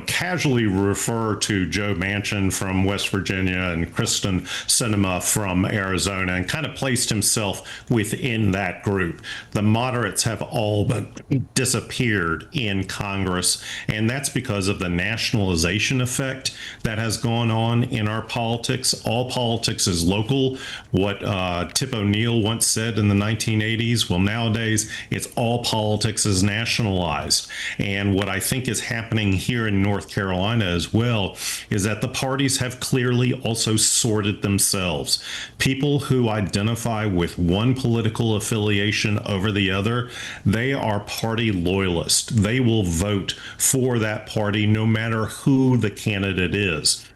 Speaker 13: casually referred to Joe Manchin from West Virginia and Kristen Sinema from Arizona and kind of placed himself within that group. The moderates have all but disappeared in Congress, and that's because of the nationalization effect that has gone on in our politics. All politics is local. What Tip O'Neill once said in the 1980s, well, nowadays it's all politics is nationalized. And what I think is happening here in North Carolina as well is that the parties have clearly also sorted themselves. People who identify with one political affiliation over the other, they are party loyalists. They will vote for that party no matter who the candidate is.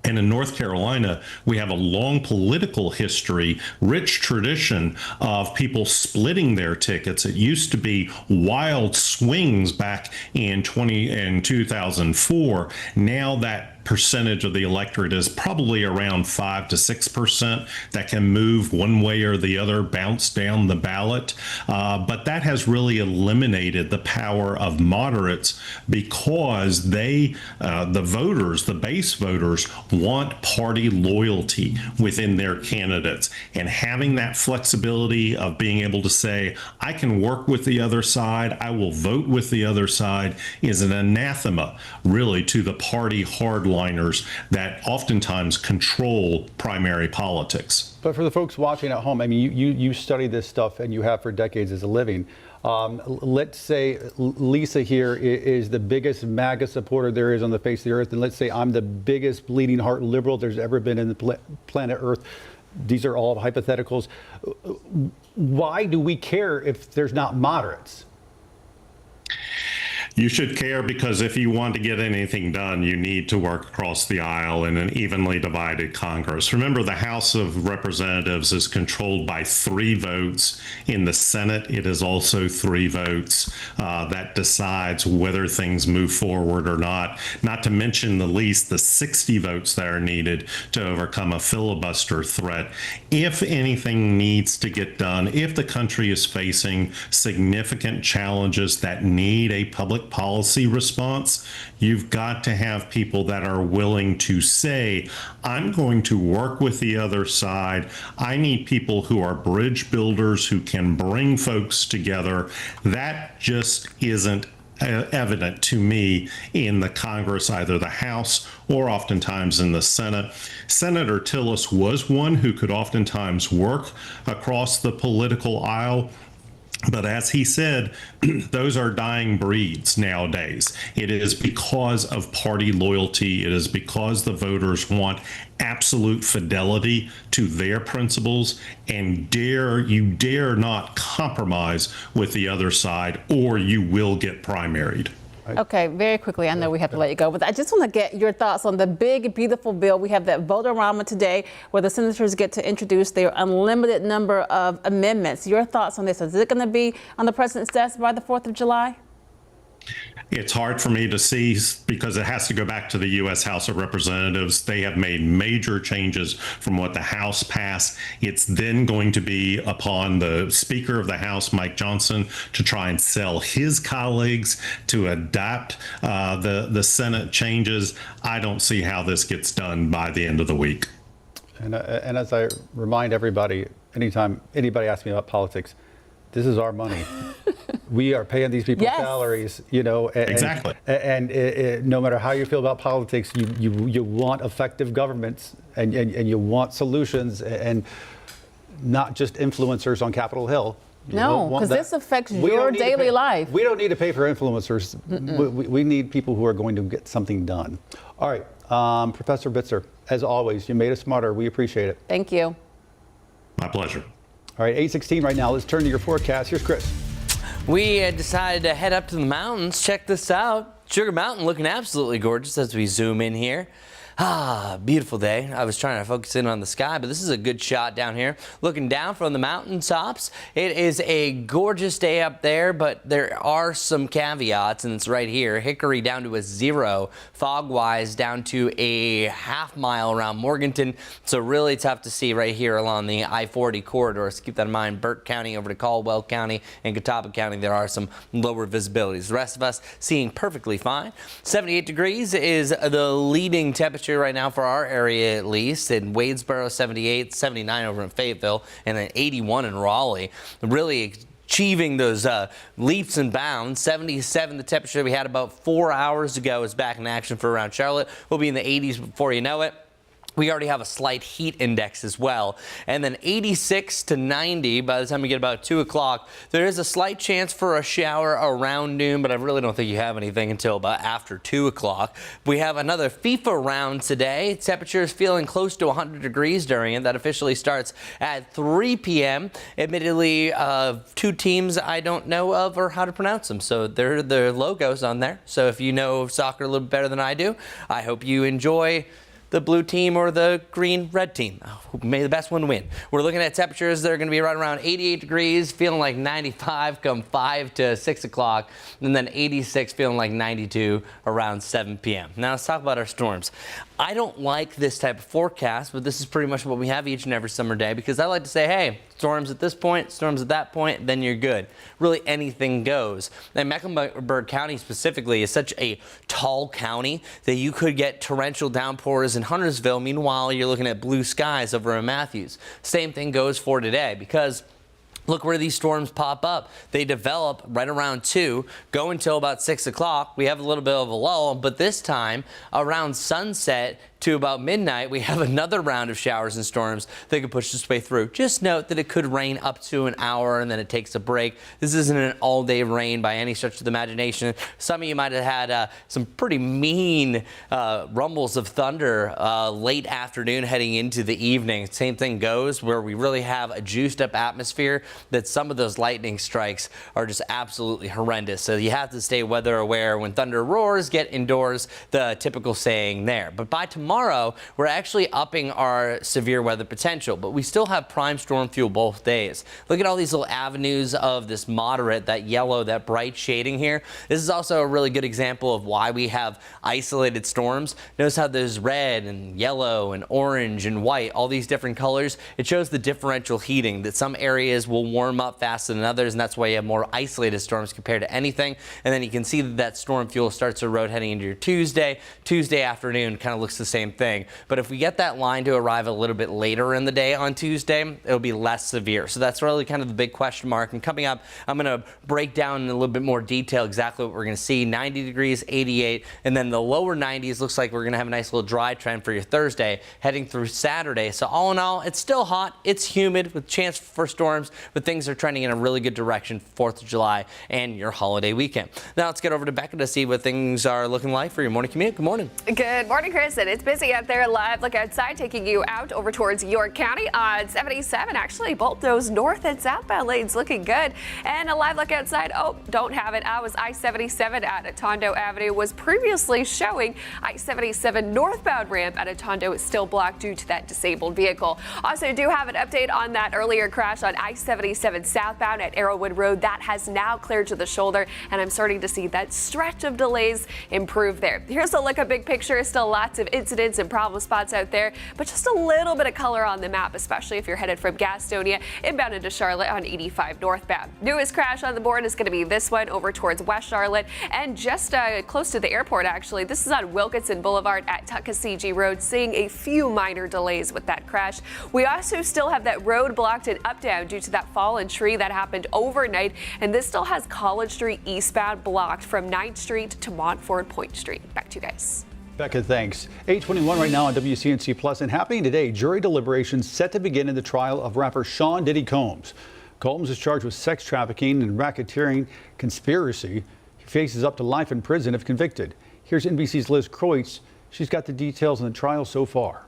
Speaker 13: And in North Carolina, we have a long political history, rich tradition of people splitting their tickets. It used to be wild swings back in 2004. Now that percentage of the electorate is probably around 5 to 6% that can move one way or the other, bounce down the ballot. But that has really eliminated the power of moderates because the voters, the base voters, want party loyalty within their candidates. And having that flexibility of being able to say, I can work with the other side, I will vote with the other side, is an anathema really to the party hardliners that oftentimes control primary politics.
Speaker 5: But for the folks watching at home, I mean, you study this stuff and you have for decades as a living. Let's say Lisa here is the biggest MAGA supporter there is on the face of the earth, and let's say I'm the biggest bleeding heart liberal there's ever been in the planet Earth. These are all hypotheticals. Why do we care if there's not moderates?
Speaker 13: You should care because if you want to get anything done, you need to work across the aisle in an evenly divided Congress. Remember, the House of Representatives is controlled by 3 votes. In the Senate, it is also 3 votes that decides whether things move forward or not. Not to mention the least the 60 votes that are needed to overcome a filibuster threat. If anything needs to get done, if the country is facing significant challenges that need a public policy response, you've got to have people that are willing to say, I'm going to work with the other side. I need people who are bridge builders who can bring folks together. That just isn't evident to me in the Congress, either the House or oftentimes in the Senate. Senator Tillis was one who could oftentimes work across the political aisle. But as he said, those are dying breeds nowadays. It is because of party loyalty. It is because the voters want absolute fidelity to their principles, and you dare not compromise with the other side, or you will get primaried.
Speaker 2: Okay, very quickly, I know we have to let you go, but I just want to get your thoughts on the big, beautiful bill. We have that vote-a-rama today where the senators get to introduce their unlimited number of amendments. Your thoughts on this? Is it going to be on the president's desk by the 4th of July?
Speaker 13: It's hard for me to see because it has to go back to the U.S. House of Representatives. They have made major changes from what the House passed. It's then going to be upon the Speaker of the House, Mike Johnson, to try and sell his colleagues to adapt the Senate changes. I don't see how this gets done by the end of the week.
Speaker 5: And as I remind everybody, anytime anybody asks me about politics, this is our money. We are paying these people salaries, you know.
Speaker 13: Exactly.
Speaker 5: And no matter how you feel about politics, you want effective governments and you want solutions and not just influencers on Capitol Hill.
Speaker 2: No, because this affects your daily life.
Speaker 5: We don't need to pay for influencers. We need people who are going to get something done. All right, Professor Bitzer, as always, you made us smarter. We appreciate it.
Speaker 2: Thank you.
Speaker 13: My pleasure.
Speaker 5: All right, 8:16 right now. Let's turn to your forecast. Here's Chris.
Speaker 4: We decided to head up to the mountains. Check this out. Sugar Mountain looking absolutely gorgeous as we zoom in here. Beautiful day. I was trying to focus in on the sky, but this is a good shot down here. Looking down from the mountaintops, it is a gorgeous day up there, but there are some caveats, and it's right here. Hickory down to a 0, fog-wise down to a half mile around Morganton. So really tough to see right here along the I-40 corridor. So keep that in mind. Burke County over to Caldwell County and Catawba County, there are some lower visibilities. The rest of us seeing perfectly fine. 78 degrees is the leading temperature right now for our area, at least. In Wadesboro, 78, 79 over in Fayetteville, and then 81 in Raleigh. Really achieving those leaps and bounds. 77, the temperature we had about 4 hours ago, is back in action for around Charlotte. We'll be in the 80s before you know it. We already have a slight heat index as well. And then 86 to 90 by the time we get about 2 o'clock. There is a slight chance for a shower around noon, but I really don't think you have anything until about after 2 o'clock. We have another FIFA round today. Temperature is feeling close to 100 degrees during it. That officially starts at 3 p.m. Admittedly, 2 teams I don't know of or how to pronounce them. So there are the logos on there. So if you know soccer a little better than I do, I hope you enjoy the blue team or the green-red team. May the best one win. We're looking at temperatures that are going to be right around 88 degrees, feeling like 95 come 5 to 6 o'clock, and then 86 feeling like 92 around 7 p.m. Now let's talk about our storms. I don't like this type of forecast, but this is pretty much what we have each and every summer day because I like to say, hey, storms at this point, storms at that point, then you're good. Really anything goes. And Mecklenburg County specifically is such a tall county that you could get torrential downpours in Huntersville. Meanwhile, you're looking at blue skies over in Matthews. Same thing goes for today because look where these storms pop up. They develop right around 2, go until about 6 o'clock. We have a little bit of a lull, but this time around sunset to about midnight, we have another round of showers and storms that could push its way through. Just note that it could rain up to an hour and then it takes a break. This isn't an all-day rain by any stretch of the imagination. Some of you might have had some pretty mean rumbles of thunder late afternoon heading into the evening. Same thing goes where we really have a juiced up atmosphere that some of those lightning strikes are just absolutely horrendous. So you have to stay weather aware when thunder roars, get indoors, the typical saying there. But by tomorrow, we're actually upping our severe weather potential, but we still have prime storm fuel both days. Look at all these little avenues of this moderate, that yellow, that bright shading here. This is also a really good example of why we have isolated storms. Notice how there's red and yellow and orange and white, all these different colors. It shows the differential heating, that some areas will warm up faster than others, and that's why you have more isolated storms compared to anything. And then you can see that that storm fuel starts to erode heading into your Tuesday. Tuesday afternoon kind of looks the same thing. But if we get that line to arrive a little bit later in the day on Tuesday, it'll be less severe. So that's really kind of the big question mark. And coming up, I'm going to break down in a little bit more detail exactly what we're going to see. 90 degrees, 88, and then the lower 90s looks like we're going to have a nice little dry trend for your Thursday heading through Saturday. So all in all, it's still hot, it's humid with chance for storms, but things are trending in a really good direction for 4th of July and your holiday weekend. Now let's get over to Becca to see what things are looking like for your morning commute. Good morning.
Speaker 3: Good morning, Chris. And it's been busy out there. Live look outside, taking you out over towards York County on 77. Actually, both those north and southbound lanes looking good. And a live look outside. Oh, don't have it. I was I-77 at Atondo Avenue was previously showing I-77 northbound ramp at Atondo is still blocked due to that disabled vehicle. Also do have an update on that earlier crash on I-77 southbound at Arrowwood Road. That has now cleared to the shoulder, and I'm starting to see that stretch of delays improve there. Here's a look at big picture. Still lots of incidents and problem spots out there, but just a little bit of color on the map, especially if you're headed from Gastonia inbound into Charlotte on 85 northbound. Newest crash on the board is going to be this one over towards West Charlotte and just close to the airport, actually. This is on Wilkinson Boulevard at Tuckasegee Road, seeing a few minor delays with that crash. We also still have that road blocked in Uptown due to that fallen tree that happened overnight, and this still has College Street eastbound blocked from 9th Street to Montford Point Street. Back to you guys.
Speaker 5: Becca, thanks. 8:21 right now on WCNC Plus, and happening today, jury deliberations set to begin in the trial of rapper Sean Diddy Combs. Combs is charged with sex trafficking and racketeering conspiracy. He faces up to life in prison if convicted. Here's NBC's Liz Kreutz. She's got the details on the trial so far.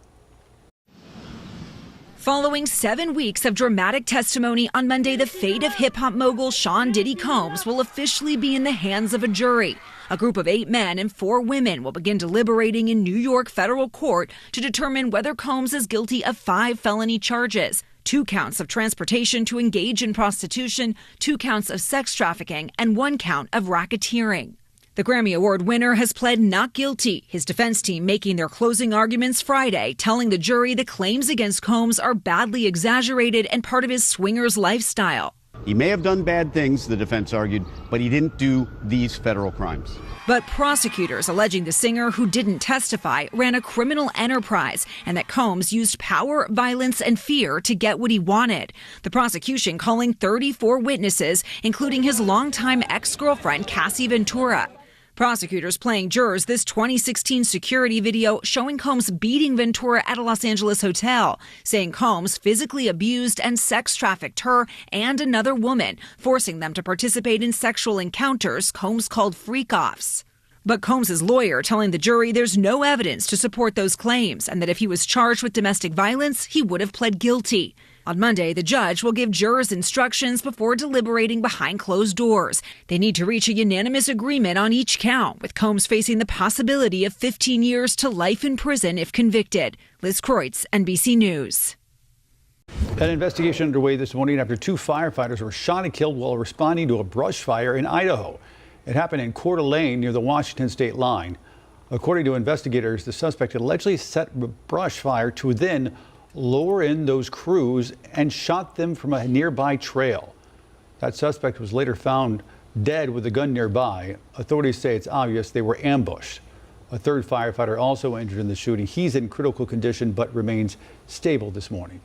Speaker 10: Following 7 weeks of dramatic testimony on Monday, the fate of hip-hop mogul Sean Diddy Combs will officially be in the hands of a jury. A group of 8 men and 4 women will begin deliberating in New York federal court to determine whether Combs is guilty of 5 felony charges: 2 counts of transportation to engage in prostitution, 2 counts of sex trafficking, and 1 count of racketeering. The Grammy Award winner has pled not guilty, his defense team making their closing arguments Friday, telling the jury the claims against Combs are badly exaggerated and part of his swingers lifestyle.
Speaker 14: He may have done bad things, the defense argued, but he didn't do these federal crimes.
Speaker 10: But prosecutors alleging the singer, who didn't testify, ran a criminal enterprise and that Combs used power, violence, and fear to get what he wanted. The prosecution calling 34 witnesses, including his longtime ex-girlfriend, Cassie Ventura. Prosecutors playing jurors this 2016 security video showing Combs beating Ventura at a Los Angeles hotel, saying Combs physically abused and sex trafficked her and another woman, forcing them to participate in sexual encounters Combs called freak-offs. But Combs' lawyer telling the jury there's no evidence to support those claims and that if he was charged with domestic violence, he would have pled guilty. On Monday, the judge will give jurors instructions before deliberating behind closed doors. They need to reach a unanimous agreement on each count, with Combs facing the possibility of 15 years to life in prison if convicted. Liz Kreutz, NBC News.
Speaker 5: An investigation underway this morning after 2 firefighters were shot and killed while responding to a brush fire in Idaho. It happened in Coeur d'Alene near the Washington state line. According to investigators, the suspect allegedly set the brush fire to then lure in those crews and shot them from a nearby trail. That suspect was later found dead with a gun nearby. Authorities say it's obvious they were ambushed. A 3rd firefighter also injured in the shooting. He's in critical condition but remains stable this morning.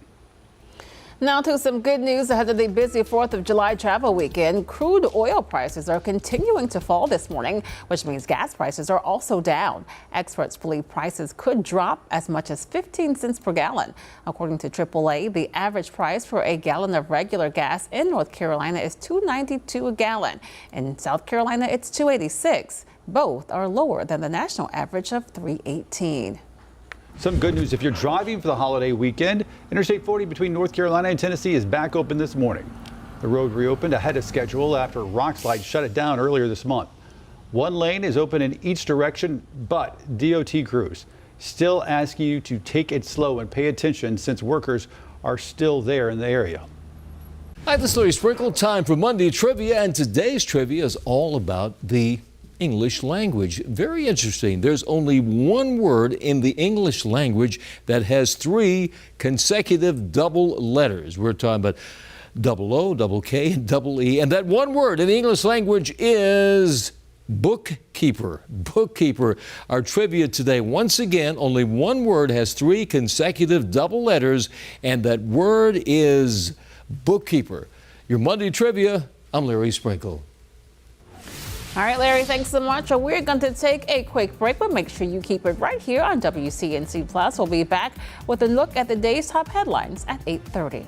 Speaker 2: Now to some good news ahead of the busy 4th of July travel weekend. Crude oil prices are continuing to fall this morning, which means gas prices are also down. Experts believe prices could drop as much as 15 cents per gallon. According to AAA, the average price for a gallon of regular gas in North Carolina is $2.92 a gallon. In South Carolina, it's $2.86. Both are lower than the national average of $3.18.
Speaker 5: Some good news if you're driving for the holiday weekend. Interstate 40 between North Carolina and Tennessee is back open this morning. The road reopened ahead of schedule after a rock slide shut it down earlier this month. 1 lane is open in each direction, but DOT crews still ask you to take it slow and pay attention since workers are still there in the area.
Speaker 15: Hi, this is Larry Sprinkle. Time for Monday Trivia, and today's trivia is all about the English language. Very interesting. There's only 1 word in the English language that has 3 consecutive double letters. We're talking about double O, double K, and double E. And that 1 word in the English language is bookkeeper. Bookkeeper. Our trivia today, once again, only 1 word has 3 consecutive double letters, and that word is bookkeeper. Your Monday Trivia, I'm Larry Sprinkle.
Speaker 2: All right, Larry, thanks so much. We're going to take a quick break, but make sure you keep it right here on WCNC Plus. We'll be back with a look at the day's top headlines at 8:30.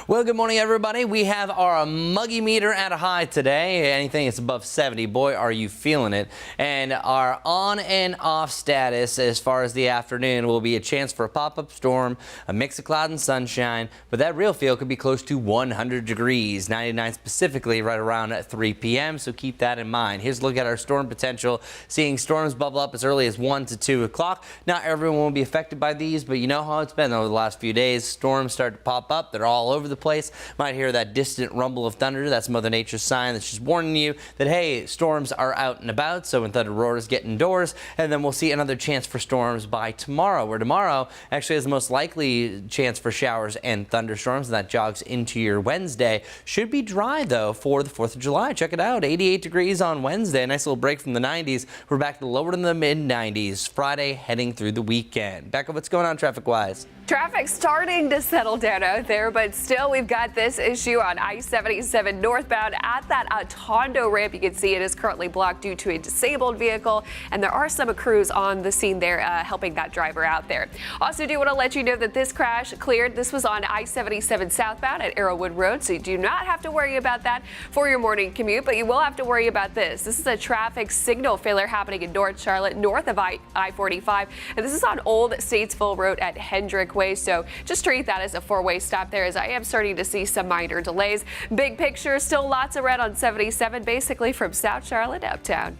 Speaker 4: Well, good morning, everybody. We have our muggy meter at a high today. Anything that's above 70, boy, are you feeling it. And our on and off status as far as the afternoon will be a chance for a pop-up storm, a mix of cloud and sunshine, but that real feel could be close to 100 degrees, 99 specifically right around at 3 p.m., so keep that in mind. Here's a look at our storm potential, seeing storms bubble up as early as 1 to 2 o'clock. Not everyone will be affected by these, but you know how it's been over the last few days. Storms start to pop up. They're all over the place. Might hear that distant rumble of thunder. That's Mother Nature's sign that she's warning you that, hey, storms are out and about. So when thunder roars, get indoors. And then we'll see another chance for storms by tomorrow, where tomorrow actually has the most likely chance for showers and thunderstorms. And that jogs into your Wednesday. Should be dry, though, for the 4th of July. Check it out. 88 degrees on Wednesday. Nice little break from the 90s. We're back to lower than the mid-90s. Friday heading through the weekend. Back up, what's going on traffic-wise?
Speaker 3: Traffic starting to settle down out there, but still we've got this issue on I-77 northbound at that Atondo ramp. You can see it is currently blocked due to a disabled vehicle, and there are some crews on the scene there helping that driver out there. Also do want to let you know that this crash cleared. This was on I-77 southbound at Arrowwood Road, so you do not have to worry about that for your morning commute, but you will have to worry about this. This is a traffic signal failure happening in North Charlotte, north of I-45, and this is on Old Statesville Road at Hendrick Way. So just treat that as a four-way stop there, as I am starting to see some minor delays. Big picture, still lots of red on 77, basically from South Charlotte uptown.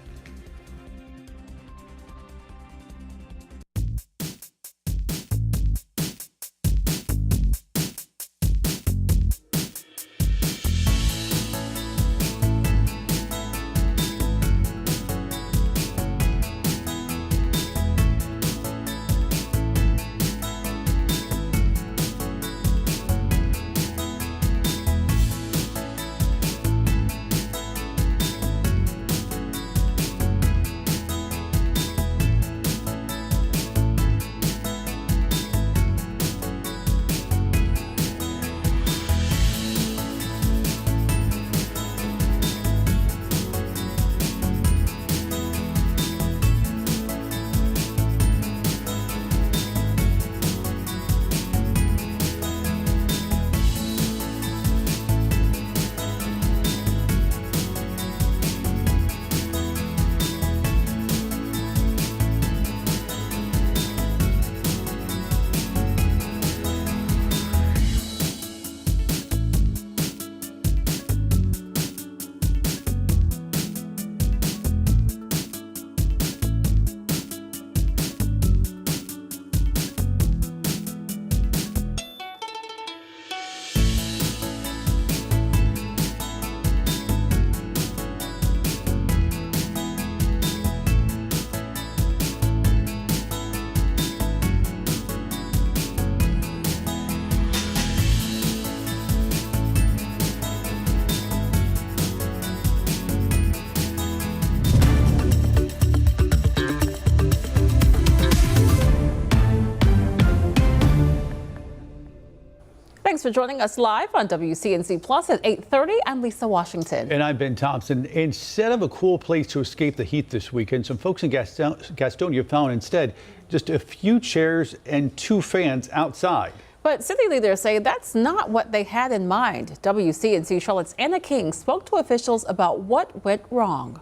Speaker 2: Thanks for joining us live on WCNC Plus at 8:30. I'm Lisa Washington.
Speaker 5: And I'm Ben Thompson. Instead of a cool place to escape the heat this weekend, some folks in Gastonia found instead just a few chairs and 2 fans outside.
Speaker 2: But city leaders say that's not what they had in mind. WCNC Charlotte's Anna King spoke to officials about what went wrong.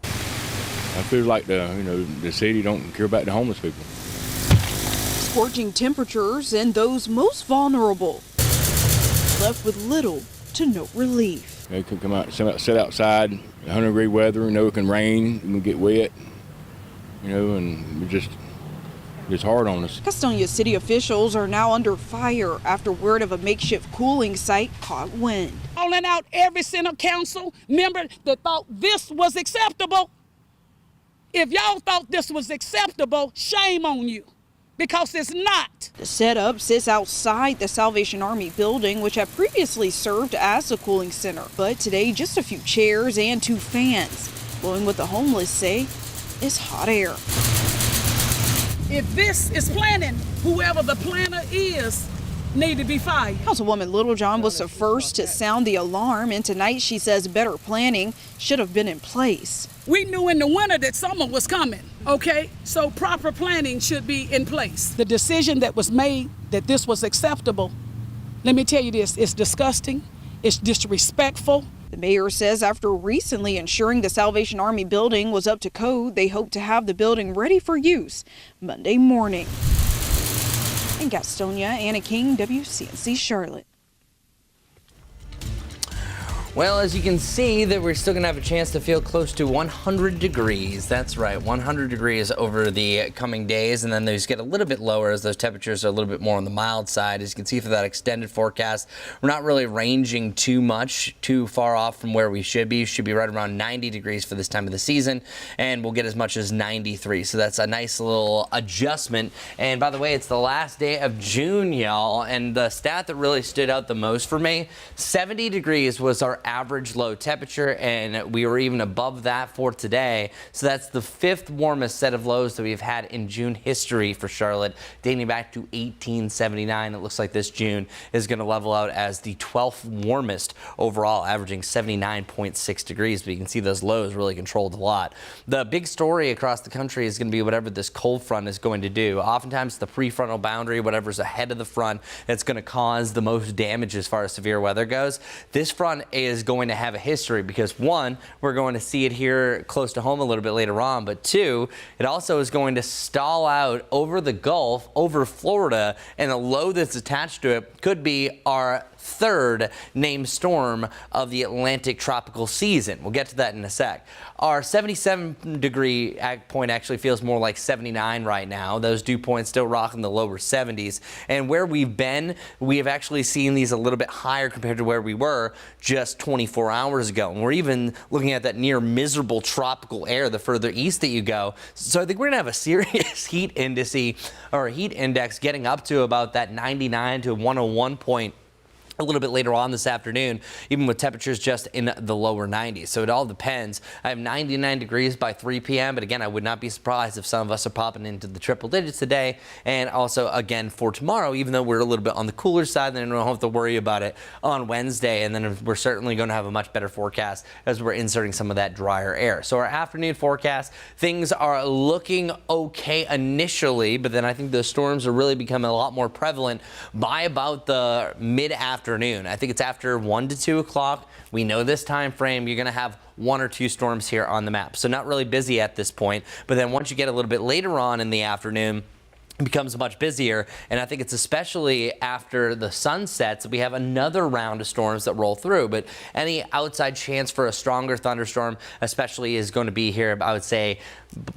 Speaker 16: I feel like the city don't care about the homeless people.
Speaker 17: Scorching temperatures and those most vulnerable left with little to no relief.
Speaker 16: They could come out, sit outside, 100-degree weather, it can rain, it can get wet, and it's hard on us.
Speaker 17: Gastonia city officials are now under fire after word of a makeshift cooling site caught wind.
Speaker 18: Calling out every center council member that thought this was acceptable. If y'all thought this was acceptable, shame on you. Because it's not.
Speaker 17: The setup sits outside the Salvation Army building, which had previously served as a cooling center. But today, just a few chairs and 2 fans, blowing what the homeless say is hot air.
Speaker 18: If this is planning, whoever the planner is, need to be fired.
Speaker 17: Councilwoman Littlejohn was the first to sound the alarm, and tonight she says better planning should have been in place.
Speaker 18: We knew in the winter that summer was coming, okay? So proper planning should be in place. The decision that was made that this was acceptable Let me tell you this, it's disgusting, it's disrespectful.
Speaker 17: The mayor says after recently ensuring the Salvation Army building was up to code, they hope to have the building ready for use Monday morning. In Gastonia, Anna King, WCNC Charlotte.
Speaker 4: Well, as you can see, that we're still going to have a chance to feel close to 100 degrees. That's right, 100 degrees over the coming days, and then those get a little bit lower as those temperatures are a little bit more on the mild side. As you can see for that extended forecast, we're not really ranging too far off from where we should be. Should be right around 90 degrees for this time of the season, and we'll get as much as 93. So that's a nice little adjustment. And by the way, it's the last day of June, y'all, and the stat that really stood out the most for me, 70 degrees was our average low temperature, and we were even above that for today. So that's the 5th warmest set of lows that we've had in June history for Charlotte, dating back to 1879. It looks like this June is going to level out as the 12th warmest overall, averaging 79.6 degrees. But you can see those lows really controlled a lot. The big story across the country is going to be whatever this cold front is going to do. Oftentimes the prefrontal boundary, whatever's ahead of the front, that's going to cause the most damage as far as severe weather goes. This front is going to have a history because, one, we're going to see it here close to home a little bit later on, but two, it also is going to stall out over the Gulf, over Florida, and the low that's attached to it could be our 3rd named storm of the Atlantic tropical season. We'll get to that in a sec. Our 77 degree point actually feels more like 79 right now. Those dew points still rocking the lower 70s. And where we've been, we have actually seen these a little bit higher compared to where we were just 24 hours ago. And we're even looking at that near miserable tropical air the further east that you go. So I think we're going to have a serious heat index getting up to about that 99 to 101 point a little bit later on this afternoon, even with temperatures just in the lower 90s. So it all depends. I have 99 degrees by 3 p.m. But again, I would not be surprised if some of us are popping into the triple digits today. And also, again, for tomorrow, even though we're a little bit on the cooler side, then we don't have to worry about it on Wednesday. And then we're certainly going to have a much better forecast as we're inserting some of that drier air. So our afternoon forecast, things are looking okay initially, but then I think the storms are really becoming a lot more prevalent by about the mid-afternoon. I think it's after 1 to 2 o'clock. We know this time frame, you're going to have 1 or 2 storms here on the map. So not really busy at this point. But then once you get a little bit later on in the afternoon, it becomes much busier, and I think it's especially after the sun sets we have another round of storms that roll through. But any outside chance for a stronger thunderstorm especially is going to be here, I would say,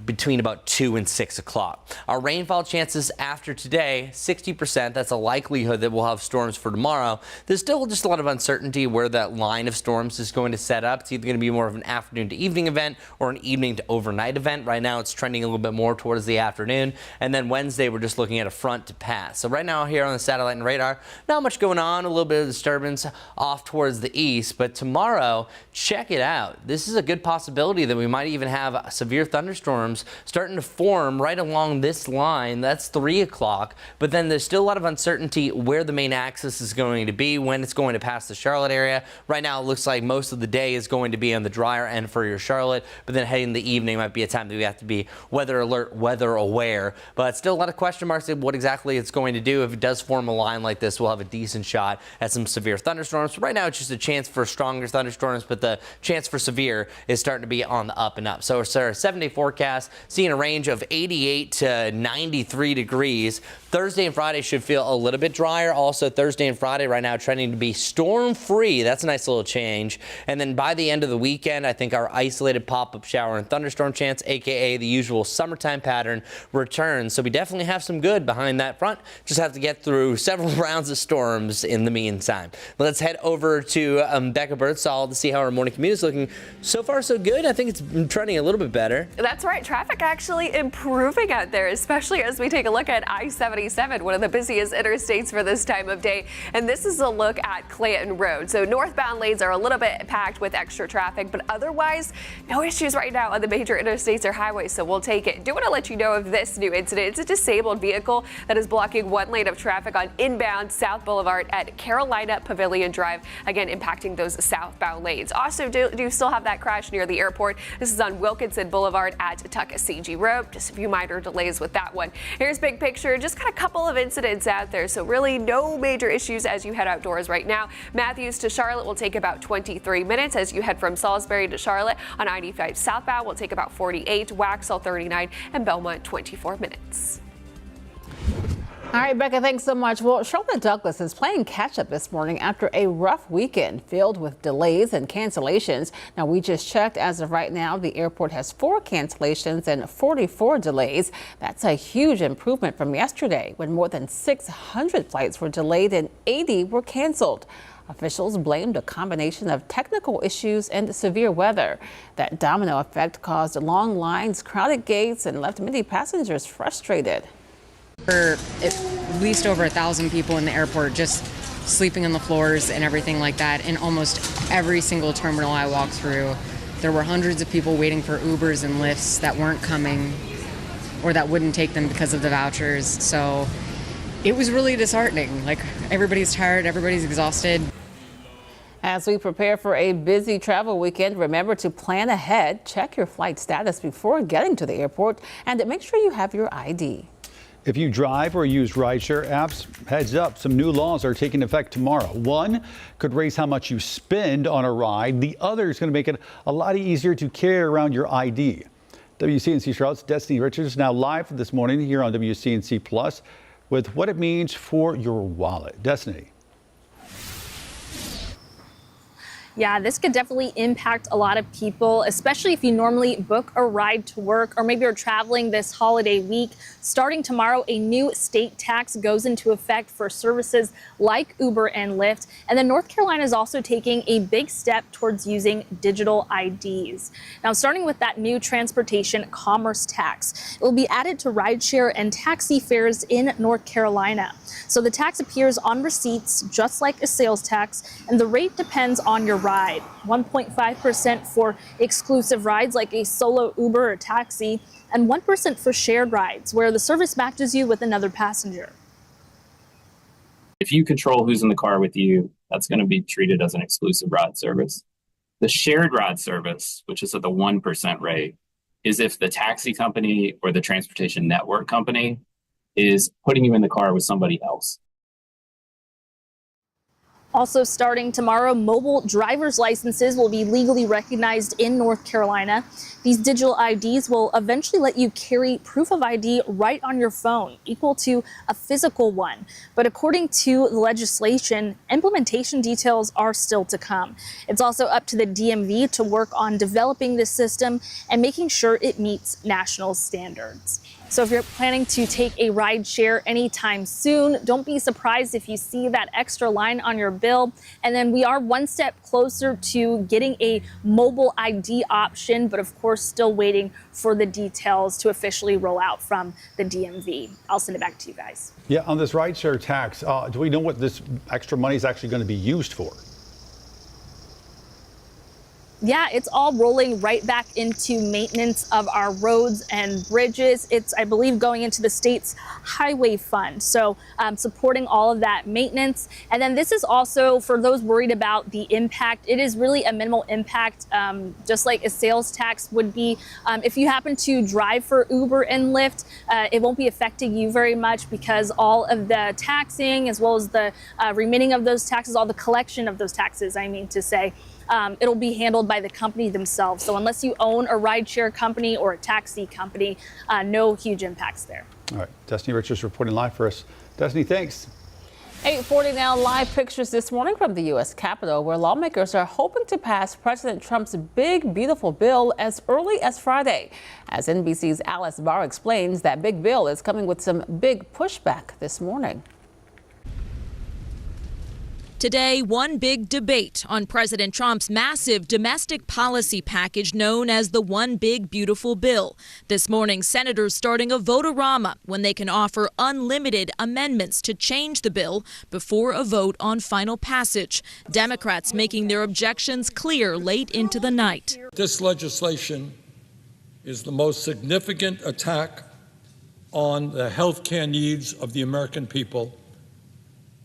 Speaker 4: between about 2 and 6 o'clock. Our rainfall chances after today, 60%. That's a likelihood that we'll have storms for tomorrow. There's still just a lot of uncertainty where that line of storms is going to set up. It's either going to be more of an afternoon to evening event or an evening to overnight event. Right now it's trending a little bit more towards the afternoon, and then Wednesday we're just looking at a front to pass. So right now here on the satellite and radar, not much going on, a little bit of disturbance off towards the east, but tomorrow, check it out. This is a good possibility that we might even have severe thunderstorms starting to form right along this line. That's 3 o'clock, but then there's still a lot of uncertainty where the main axis is going to be, when it's going to pass the Charlotte area. Right now it looks like most of the day is going to be on the drier end for your Charlotte, but then heading the evening might be a time that we have to be weather alert, weather aware, but still a lot of question marks at what exactly it's going to do. If it does form a line like this, we'll have a decent shot at some severe thunderstorms. Right now it's just a chance for stronger thunderstorms, but the chance for severe is starting to be on the up and up. So our 7-day forecast, seeing a range of 88 to 93 degrees. Thursday and Friday should feel a little bit drier. Also Thursday and Friday right now trending to be storm free. That's a nice little change. And then by the end of the weekend, I think our isolated pop-up shower and thunderstorm chance, aka the usual summertime pattern, returns. So we definitely have some good behind that front. Just have to get through several rounds of storms in the meantime. Let's head over to Becca Birdsall to see how our morning commute is looking. So far so good. I think it's trending a little bit better.
Speaker 3: That's right. Traffic actually improving out there, especially as we take a look at I-77, one of the busiest interstates for this time of day. And this is a look at Clanton Road. So northbound lanes are a little bit packed with extra traffic, but otherwise no issues right now on the major interstates or highways. So we'll take it. Do want to let you know of this new incident. It's a disabled vehicle that is blocking one lane of traffic on inbound South Boulevard at Carolina Pavilion Drive, again impacting those southbound lanes. Also do still have that crash near the airport. This is on Wilkinson Boulevard at Tuckasegee Road. Just a few minor delays with that one. Here's big picture. Just got a couple of incidents out there, so really no major issues as you head outdoors right now. Matthews to Charlotte will take about 23 minutes as you head from Salisbury to Charlotte. On 95 southbound will take about 48, Waxhaw 39, and Belmont 24 minutes.
Speaker 2: All right, Becca, thanks so much. Well, Charlotte Douglas is playing catch up this morning after a rough weekend filled with delays and cancellations. Now, we just checked. As of right now, the airport has 4 cancellations and 44 delays. That's a huge improvement from yesterday when more than 600 flights were delayed and 80 were canceled. Officials blamed a combination of technical issues and severe weather. That domino effect caused long lines, crowded gates, and left many passengers frustrated.
Speaker 19: For at least over 1,000 people in the airport just sleeping on the floors and everything like that. In almost every single terminal I walked through, there were hundreds of people waiting for Ubers and Lyfts that weren't coming or that wouldn't take them because of the vouchers. So it was really disheartening. Like, everybody's tired, everybody's exhausted.
Speaker 2: As we prepare for a busy travel weekend, remember to plan ahead, check your flight status before getting to the airport, and make sure you have your ID.
Speaker 5: If you drive or use rideshare apps, heads up, some new laws are taking effect tomorrow. One could raise how much you spend on a ride. The other is going to make it a lot easier to carry around your ID. WCNC Charlotte's Destiny Richards now live this morning here on WCNC Plus with what it means for your wallet. Destiny.
Speaker 20: Yeah, this could definitely impact a lot of people, especially if you normally book a ride to work or maybe you're traveling this holiday week. Starting tomorrow, a new state tax goes into effect for services like Uber and Lyft. And then North Carolina is also taking a big step towards using digital IDs. Now, starting with that new transportation commerce tax, it will be added to rideshare and taxi fares in North Carolina. So the tax appears on receipts just like a sales tax, and the rate depends on your ride. 1.5% for exclusive rides like a solo Uber or taxi, and 1% for shared rides where the service matches you with another passenger.
Speaker 21: If you control who's in the car with you, that's going to be treated as an exclusive ride service. The shared ride service, which is at the 1% rate, is if the taxi company or the transportation network company is putting you in the car with somebody else.
Speaker 20: Also starting tomorrow, mobile driver's licenses will be legally recognized in North Carolina. These digital IDs will eventually let you carry proof of ID right on your phone, equal to a physical one. But according to the legislation, implementation details are still to come. It's also up to the DMV to work on developing this system and making sure it meets national standards. So if you're planning to take a ride share anytime soon, don't be surprised if you see that extra line on your bill. And then we are one step closer to getting a mobile ID option, but of course still waiting for the details to officially roll out from the DMV. I'll send it back to you guys.
Speaker 5: Yeah, on this rideshare tax, do we know what this extra money is actually going to be used for?
Speaker 20: Yeah, it's all rolling right back into maintenance of our roads and bridges. It's, I believe, going into the state's highway fund. So supporting all of that maintenance. And then this is also for those worried about the impact. It is really a minimal impact, just like a sales tax would be. If you happen to drive for Uber and Lyft, it won't be affecting you very much because all of the taxing, as well as the remitting of those taxes, all the collection of those taxes, I mean to say, it'll be handled by the company themselves. So unless you own a rideshare company or a taxi company, no huge impacts there.
Speaker 5: All right, Destiny Richards reporting live for us. Destiny, thanks.
Speaker 2: 8:40 now, live pictures this morning from the U.S. Capitol, where lawmakers are hoping to pass President Trump's big, beautiful bill as early as Friday. As NBC's Alice Barr explains, that big bill is coming with some big pushback this morning.
Speaker 22: Today, one big debate on President Trump's massive domestic policy package known as the One Big Beautiful Bill. This morning, senators starting a vote-a-rama when they can offer unlimited amendments to change the bill before a vote on final passage. Democrats making their objections clear late into the night.
Speaker 23: This legislation is the most significant attack
Speaker 7: on the health care needs of the American people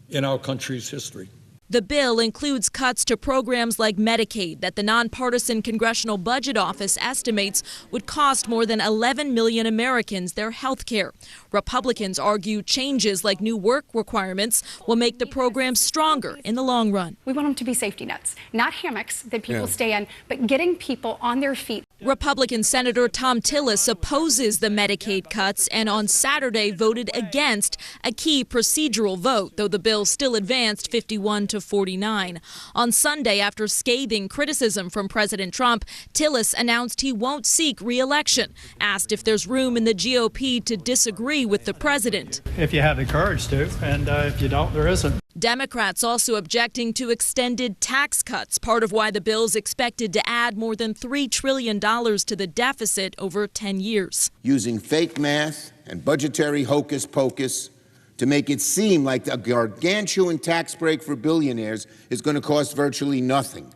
Speaker 7: in our country's history.
Speaker 22: The bill includes cuts to programs like Medicaid that the nonpartisan Congressional Budget Office estimates would cost more than 11 million Americans their health care. Republicans argue changes like new work requirements will make the program stronger in the long run.
Speaker 9: We want them to be safety nets, not hammocks that people stay in, but getting people on their feet.
Speaker 22: Republican Senator Tom Tillis opposes the Medicaid cuts and on Saturday voted against a key procedural vote, though the bill still advanced 51-49. On Sunday, after scathing criticism from President Trump, Tillis announced he won't seek re-election. Asked if there's room in the GOP to disagree with the president.
Speaker 6: If you have the courage to, and if you don't, there isn't.
Speaker 22: Democrats also objecting to extended tax cuts, part of why the bill's expected to add more than $3 trillion to the deficit over 10 years.
Speaker 23: Using fake math and budgetary hocus pocus to make it seem like a gargantuan tax break for billionaires is going to cost virtually nothing.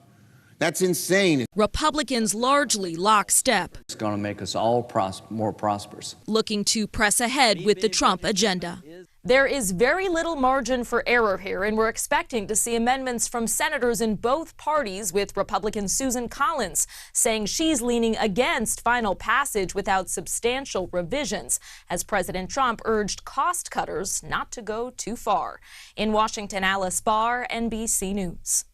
Speaker 23: That's insane.
Speaker 22: Republicans largely lockstep.
Speaker 24: It's going to make us all more prosperous.
Speaker 22: Looking to press ahead with the Trump agenda. There is very little margin for error here, and we're expecting to see amendments from senators in both parties, with Republican Susan Collins saying she's leaning against final passage without substantial revisions, as President Trump urged cost cutters not to go too far. In Washington, Alice Barr, NBC News.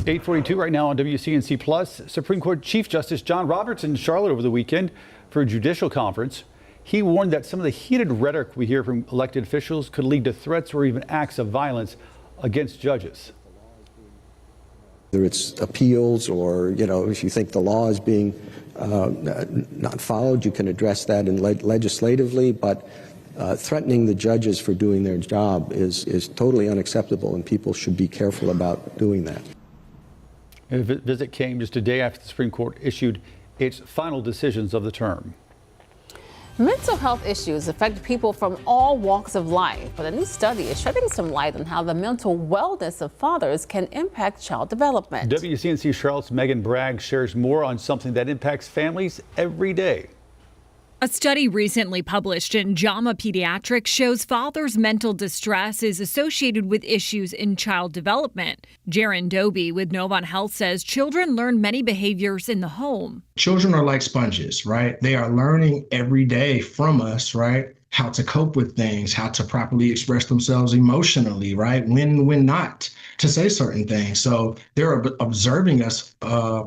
Speaker 5: 8:42 right now on WCNC Plus. Supreme Court Chief Justice John Roberts in Charlotte over the weekend for a judicial conference. He warned that some of the heated rhetoric we hear from elected officials could lead to threats or even acts of violence against judges.
Speaker 25: Whether it's appeals or, if you think the law is being not followed, you can address that legislatively, but threatening the judges for doing their job is totally unacceptable, and people should be careful about doing that.
Speaker 5: The visit came just a day after the Supreme Court issued its final decisions of the term.
Speaker 2: Mental health issues affect people from all walks of life, but a new study is shedding some light on how the mental wellness of fathers can impact child development.
Speaker 5: WCNC Charlotte's Megan Bragg shares more on something that impacts families every day.
Speaker 26: A study recently published in JAMA Pediatrics shows fathers' mental distress is associated with issues in child development. Jaron Doby with Novant Health says children learn many behaviors in the home.
Speaker 27: Children are like sponges, right? They are learning every day from us, right? How to cope with things, how to properly express themselves emotionally, right? When not to say certain things. So they're observing us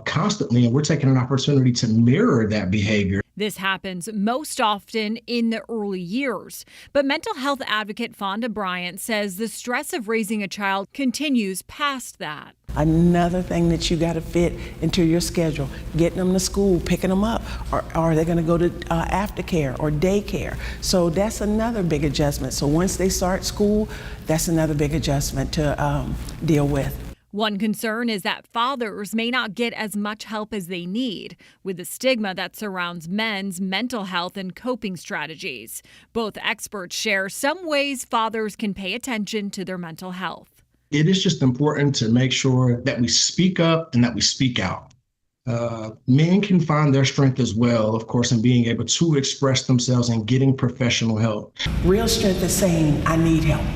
Speaker 27: constantly, and we're taking an opportunity to mirror that behavior.
Speaker 26: This happens most often in the early years. But mental health advocate Fonda Bryant says the stress of raising a child continues past that.
Speaker 28: Another thing that you got to fit into your schedule, getting them to school, picking them up, or are they going to go to aftercare or daycare? So that's another big adjustment. So once they start school, that's another big adjustment to deal with.
Speaker 26: One concern is that fathers may not get as much help as they need, with the stigma that surrounds men's mental health and coping strategies. Both experts share some ways fathers can pay attention to their mental health.
Speaker 27: It is just important to make sure that we speak up and that we speak out. Men can find their strength as well, of course, in being able to express themselves and getting professional help.
Speaker 28: Real strength is saying, I need help.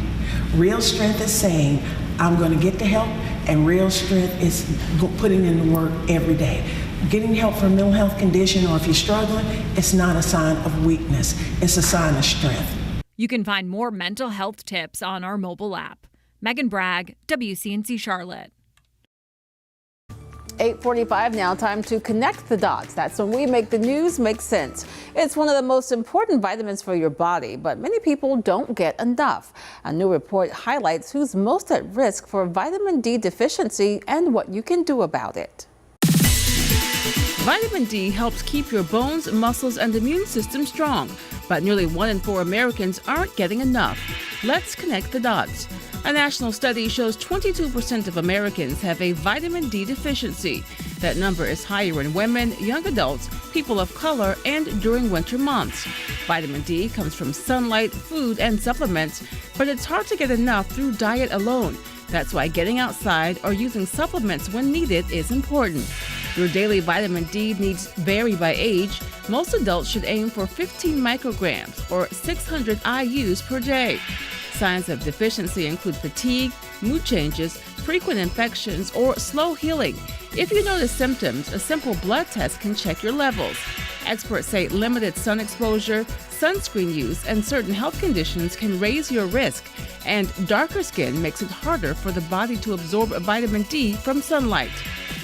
Speaker 28: Real strength is saying, I'm going to get the help. And real strength is putting in the work every day. Getting help for a mental health condition, or if you're struggling, it's not a sign of weakness. It's a sign of strength.
Speaker 26: You can find more mental health tips on our mobile app. Megan Bragg, WCNC Charlotte.
Speaker 2: 8:45 now, time to connect the dots. That's when we make the news make sense. It's one of the most important vitamins for your body, but many people don't get enough. A new report highlights who's most at risk for vitamin D deficiency and what you can do about it.
Speaker 29: Vitamin D helps keep your bones, muscles, and immune system strong, but nearly 1 in 4 Americans aren't getting enough. Let's connect the dots. A national study shows 22% of Americans have a vitamin D deficiency. That number is higher in women, young adults, people of color, and during winter months. Vitamin D comes from sunlight, food, and supplements, but it's hard to get enough through diet alone. That's why getting outside or using supplements when needed is important. Your daily vitamin D needs vary by age. Most adults should aim for 15 micrograms or 600 IUs per day. Signs of deficiency include fatigue, mood changes, frequent infections, or slow healing. If you notice symptoms, a simple blood test can check your levels. Experts say limited sun exposure, sunscreen use, and certain health conditions can raise your risk, and darker skin makes it harder for the body to absorb vitamin D from sunlight.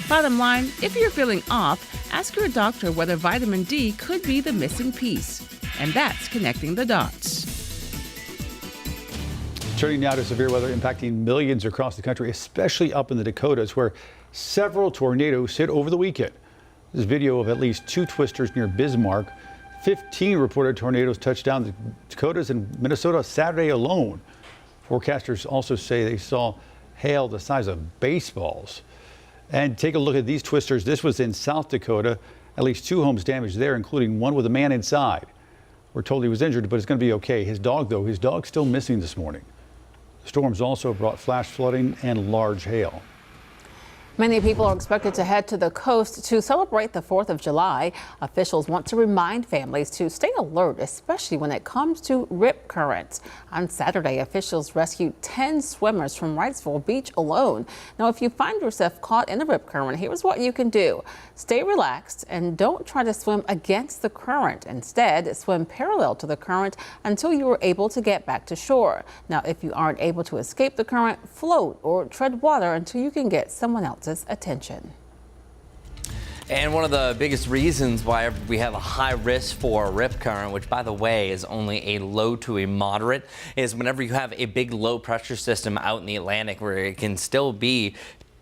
Speaker 29: Bottom line, if you're feeling off, ask your doctor whether vitamin D could be the missing piece. And that's connecting the dots.
Speaker 5: Turning now to severe weather impacting millions across the country, especially up in the Dakotas, where several tornadoes hit over the weekend. This video of at least 2 twisters near Bismarck. 15 reported tornadoes touched down the Dakotas and Minnesota Saturday alone. Forecasters also say they saw hail the size of baseballs. And take a look at these twisters. This was in South Dakota. At least 2 homes damaged there, including one with a man inside. We're told he was injured, but it's going to be okay. His dog's still missing this morning. Storms also brought flash flooding and large hail.
Speaker 2: Many people are expected to head to the coast to celebrate the 4th of July. Officials want to remind families to stay alert, especially when it comes to rip currents. On Saturday, officials rescued 10 swimmers from Wrightsville Beach alone. Now, if you find yourself caught in a rip current, here's what you can do. Stay relaxed and don't try to swim against the current. Instead, swim parallel to the current until you are able to get back to shore. Now, if you aren't able to escape the current, float or tread water until you can get someone else's attention.
Speaker 4: And one of the biggest reasons why we have a high risk for a rip current, which by the way is only a low to a moderate, is whenever you have a big low pressure system out in the Atlantic where it can still be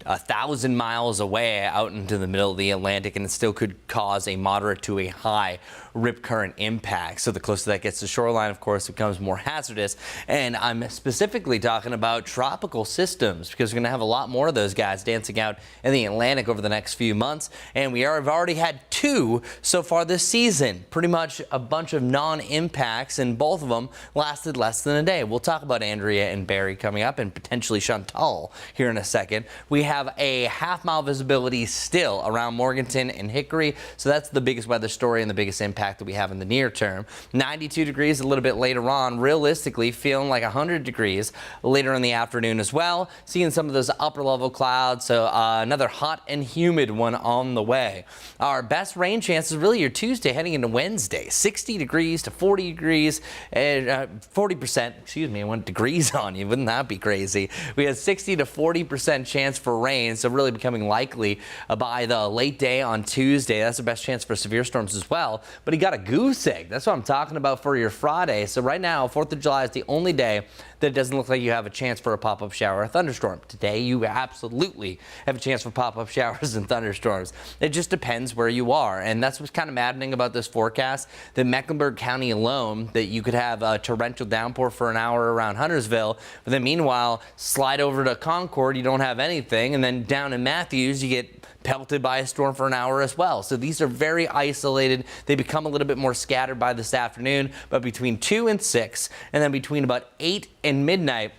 Speaker 4: 1,000 miles away out into the middle of the Atlantic, and it still could cause a moderate to a high rip current impact. So the closer that gets to shoreline, of course, it becomes more hazardous. And I'm specifically talking about tropical systems, because we're going to have a lot more of those guys dancing out in the Atlantic over the next few months. And we have already had 2 so far this season. Pretty much a bunch of non-impacts, and both of them lasted less than a day. We'll talk about Andrea and Barry coming up, and potentially Chantal here in a second. We have a half-mile visibility still around Morganton and Hickory. So that's the biggest weather story and the biggest impact that we have in the near term. 92 degrees a little bit later on, realistically feeling like 100 degrees later in the afternoon as well. Seeing some of those upper level clouds, so another hot and humid one on the way. Our best rain chances really your Tuesday heading into Wednesday. 60 degrees to 40 degrees and 40%, excuse me, I went degrees on you. Wouldn't that be crazy? We had 60 to 40% chance for rain, so really becoming likely by the late day on Tuesday. That's the best chance for severe storms as well. But he got a goose egg. That's what I'm talking about for your Friday. So right now, 4th of July is the only day that it doesn't look like you have a chance for a pop-up shower or thunderstorm. Today, you absolutely have a chance for pop-up showers and thunderstorms. It just depends where you are. And that's what's kind of maddening about this forecast, that Mecklenburg County alone, that you could have a torrential downpour for an hour around Huntersville, but then meanwhile, slide over to Concord, you don't have anything, and then down in Matthews, you get pelted by a storm for an hour as well. So these are very isolated. They become a little bit more scattered by this afternoon, but between 2 and 6, and then between about 8 and midnight,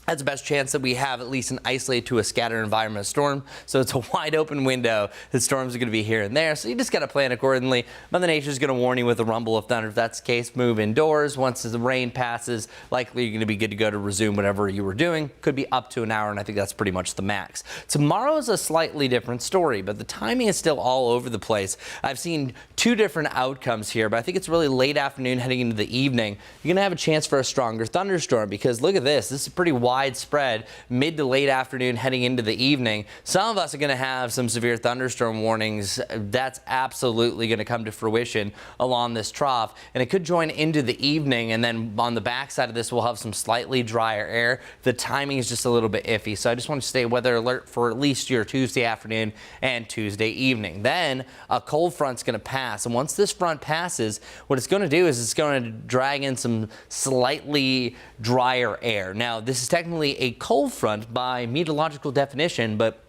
Speaker 4: that's the best chance that we have at least an isolated to a scattered environment storm. So it's a wide open window that storms are going to be here and there. So you just got to plan accordingly. Mother Nature is going to warn you with a rumble of thunder. If that's the case, move indoors. Once the rain passes, likely you're going to be good to go to resume whatever you were doing. Could be up to an hour, and I think that's pretty much the max. Tomorrow is a slightly different story, but the timing is still all over the place. I've seen 2 different outcomes here, but I think it's really late afternoon heading into the evening. You're going to have a chance for a stronger thunderstorm, because look at this. This is pretty widespread mid to late afternoon heading into the evening. Some of us are going to have some severe thunderstorm warnings. That's absolutely going to come to fruition along this trough, and it could join into the evening, and then on the backside of this we'll have some slightly drier air. The timing is just a little bit iffy, so I just want to stay weather alert for at least your Tuesday afternoon and Tuesday evening. Then a cold front's going to pass, and once this front passes, what it's going to do is it's going to drag in some slightly drier air. Now, this is technically a cold front by meteorological definition, but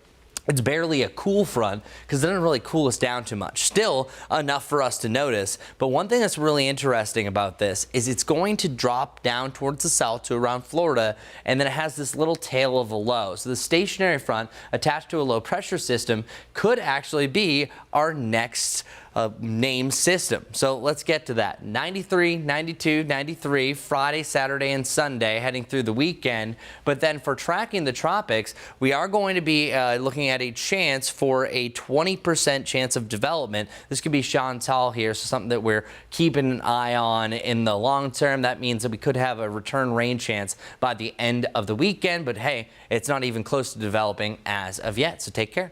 Speaker 4: It's barely a cool front because it doesn't really cool us down too much. Still enough for us to notice. But one thing that's really interesting about this is it's going to drop down towards the south to around Florida, and then it has this little tail of a low. So the stationary front attached to a low pressure system could actually be our next named system. So let's get to that. 93, 92, 93, Friday, Saturday, and Sunday heading through the weekend. But then for tracking the tropics, we are going to be looking at a chance for a 20% chance of development. This could be Chantal here, so something that we're keeping an eye on in the long term. That means that we could have a return rain chance by the end of the weekend. But hey, it's not even close to developing as of yet, so take care.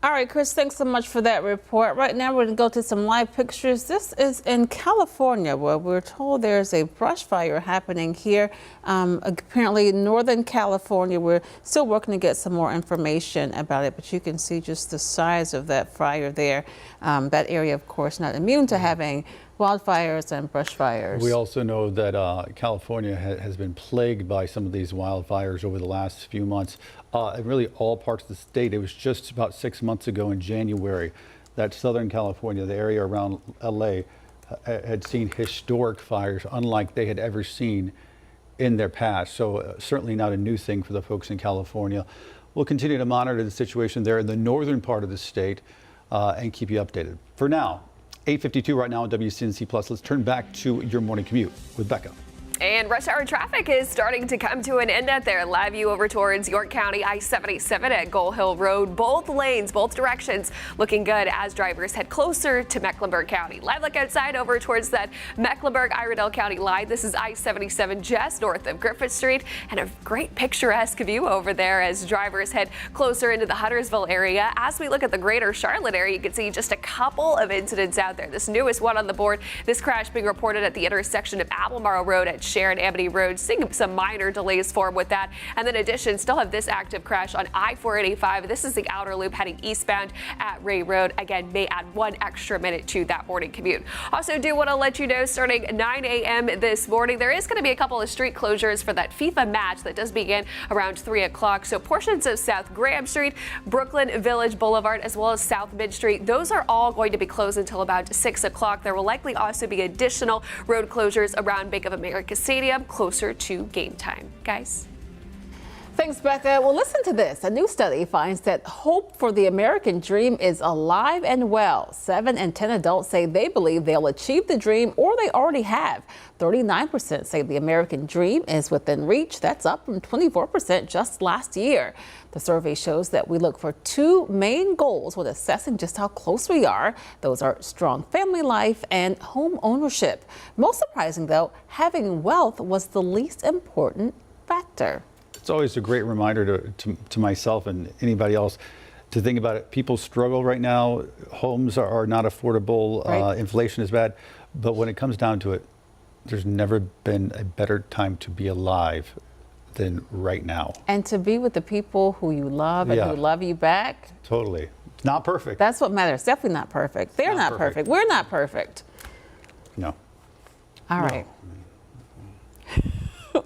Speaker 2: All right, Chris, thanks so much for that report. Right now, we're going to go to some live pictures. This is in California, where we're told there's a brush fire happening here. Apparently, Northern California. We're still working to get some more information about it, but you can see just the size of that fire there. That area, of course, not immune to having wildfires and brush fires. We
Speaker 5: also know that California has been plagued by some of these wildfires over the last few months. In really all parts of the state. It was just about 6 months ago in January that Southern California, the area around LA, had seen historic fires unlike they had ever seen in their past. So certainly not a new thing for the folks in California. We'll continue to monitor the situation there in the northern part of the state and keep you updated. For now, 8:52 right now on WCNC Plus. Let's turn back to your morning commute with Becca.
Speaker 3: And rush hour traffic is starting to come to an end out there. Live view over towards York County, I-77 at Gull Hill Road. Both lanes, both directions looking good as drivers head closer to Mecklenburg County. Live look outside over towards that Mecklenburg-Iredell County line. This is I-77 just north of Griffith Street, and a great picturesque view over there as drivers head closer into the Huntersville area. As we look at the greater Charlotte area, you can see just a couple of incidents out there. This newest one on the board, this crash being reported at the intersection of Albemarle Road at Sharon Amity Road, seeing some minor delays form with that. And then in addition, still have this active crash on I-485. This is the outer loop heading eastbound at Ray Road. Again, may add 1 extra minute to that morning commute. Also do want to let you know, starting 9 a.m. this morning, there is going to be a couple of street closures for that FIFA match that does begin around 3 o'clock. So portions of South Graham Street, Brooklyn Village Boulevard, as well as South Mid Street, those are all going to be closed until about 6 o'clock. There will likely also be additional road closures around Bank of America Stadium closer to game time. Guys.
Speaker 2: Thanks, Becca. Well, listen to this. A new study finds that hope for the American dream is alive and well. 7 in 10 adults say they believe they'll achieve the dream or they already have. 39% say the American dream is within reach. That's up from 24% just last year. The survey shows that we look for 2 main goals when assessing just how close we are. Those are strong family life and home ownership. Most surprising, though, having wealth was the least important factor.
Speaker 5: It's always a great reminder to myself and anybody else to think about it. People struggle right now. Homes are not affordable. Right. Inflation is bad. But when it comes down to it, there's never been a better time to be alive than right now.
Speaker 2: And to be with the people who you love and who love you back.
Speaker 5: Totally. It's not perfect.
Speaker 2: That's what matters. Definitely not perfect. They're not perfect. We're not perfect.
Speaker 5: No.
Speaker 2: All right.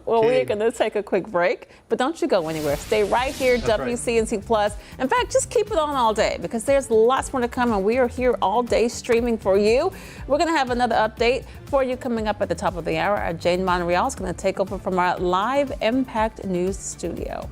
Speaker 2: Well, we're going to take a quick break, but don't you go anywhere. Stay right here, WCNC Plus. In fact, just keep it on all day because there's lots more to come, and we are here all day streaming for you. We're going to have another update for you coming up at the top of the hour. Jane Monreal is going to take over from our live Impact News studio.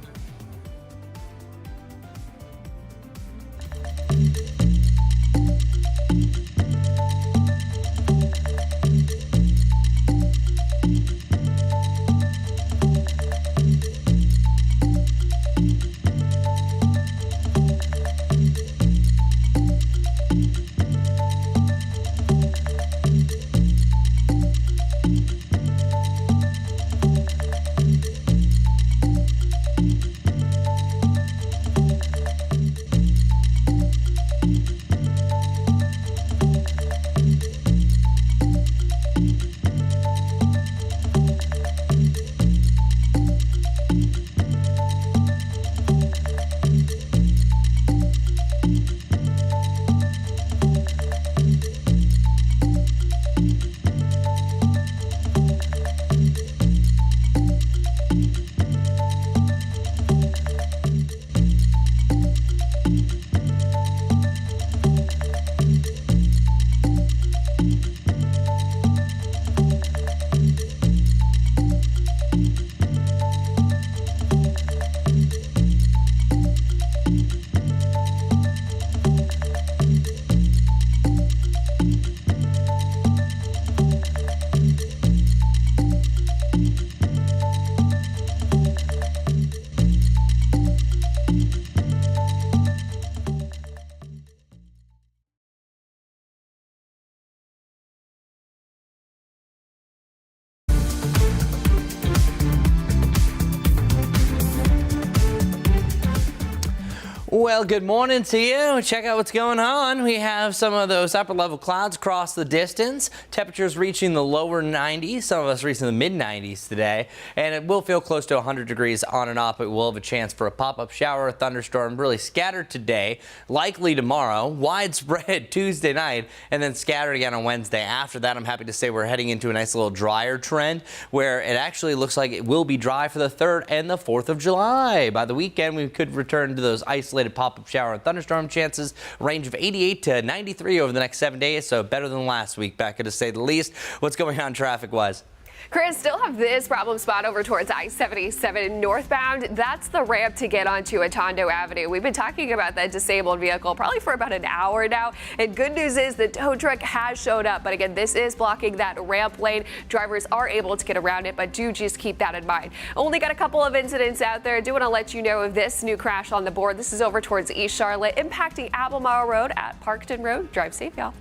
Speaker 4: Well, good morning to you. Check out what's going on. We have some of those upper level clouds across the distance. Temperatures reaching the lower 90s. Some of us reaching the mid 90s today. And it will feel close to 100 degrees on and off. But we'll have a chance for a pop-up shower, a thunderstorm, really scattered today, likely tomorrow, widespread Tuesday night, and then scattered again on Wednesday. After that, I'm happy to say we're heading into a nice little drier trend where it actually looks like it will be dry for the 3rd and the 4th of July. By the weekend, we could return to those isolated pop-up shower and thunderstorm chances, range of 88 to 93 over the next 7 days, so better than last week, Becca, to say the least. What's going on traffic-wise?
Speaker 3: Chris, still have this problem spot over towards I-77 northbound. That's the ramp to get onto Atondo Avenue. We've been talking about that disabled vehicle probably for about an hour now. And good news is the tow truck has showed up. But again, this is blocking that ramp lane. Drivers are able to get around it, but do just keep that in mind. Only got a couple of incidents out there. Do want to let you know of this new crash on the board. This is over towards East Charlotte, impacting Albemarle Road at Parkton Road. Drive safe, y'all.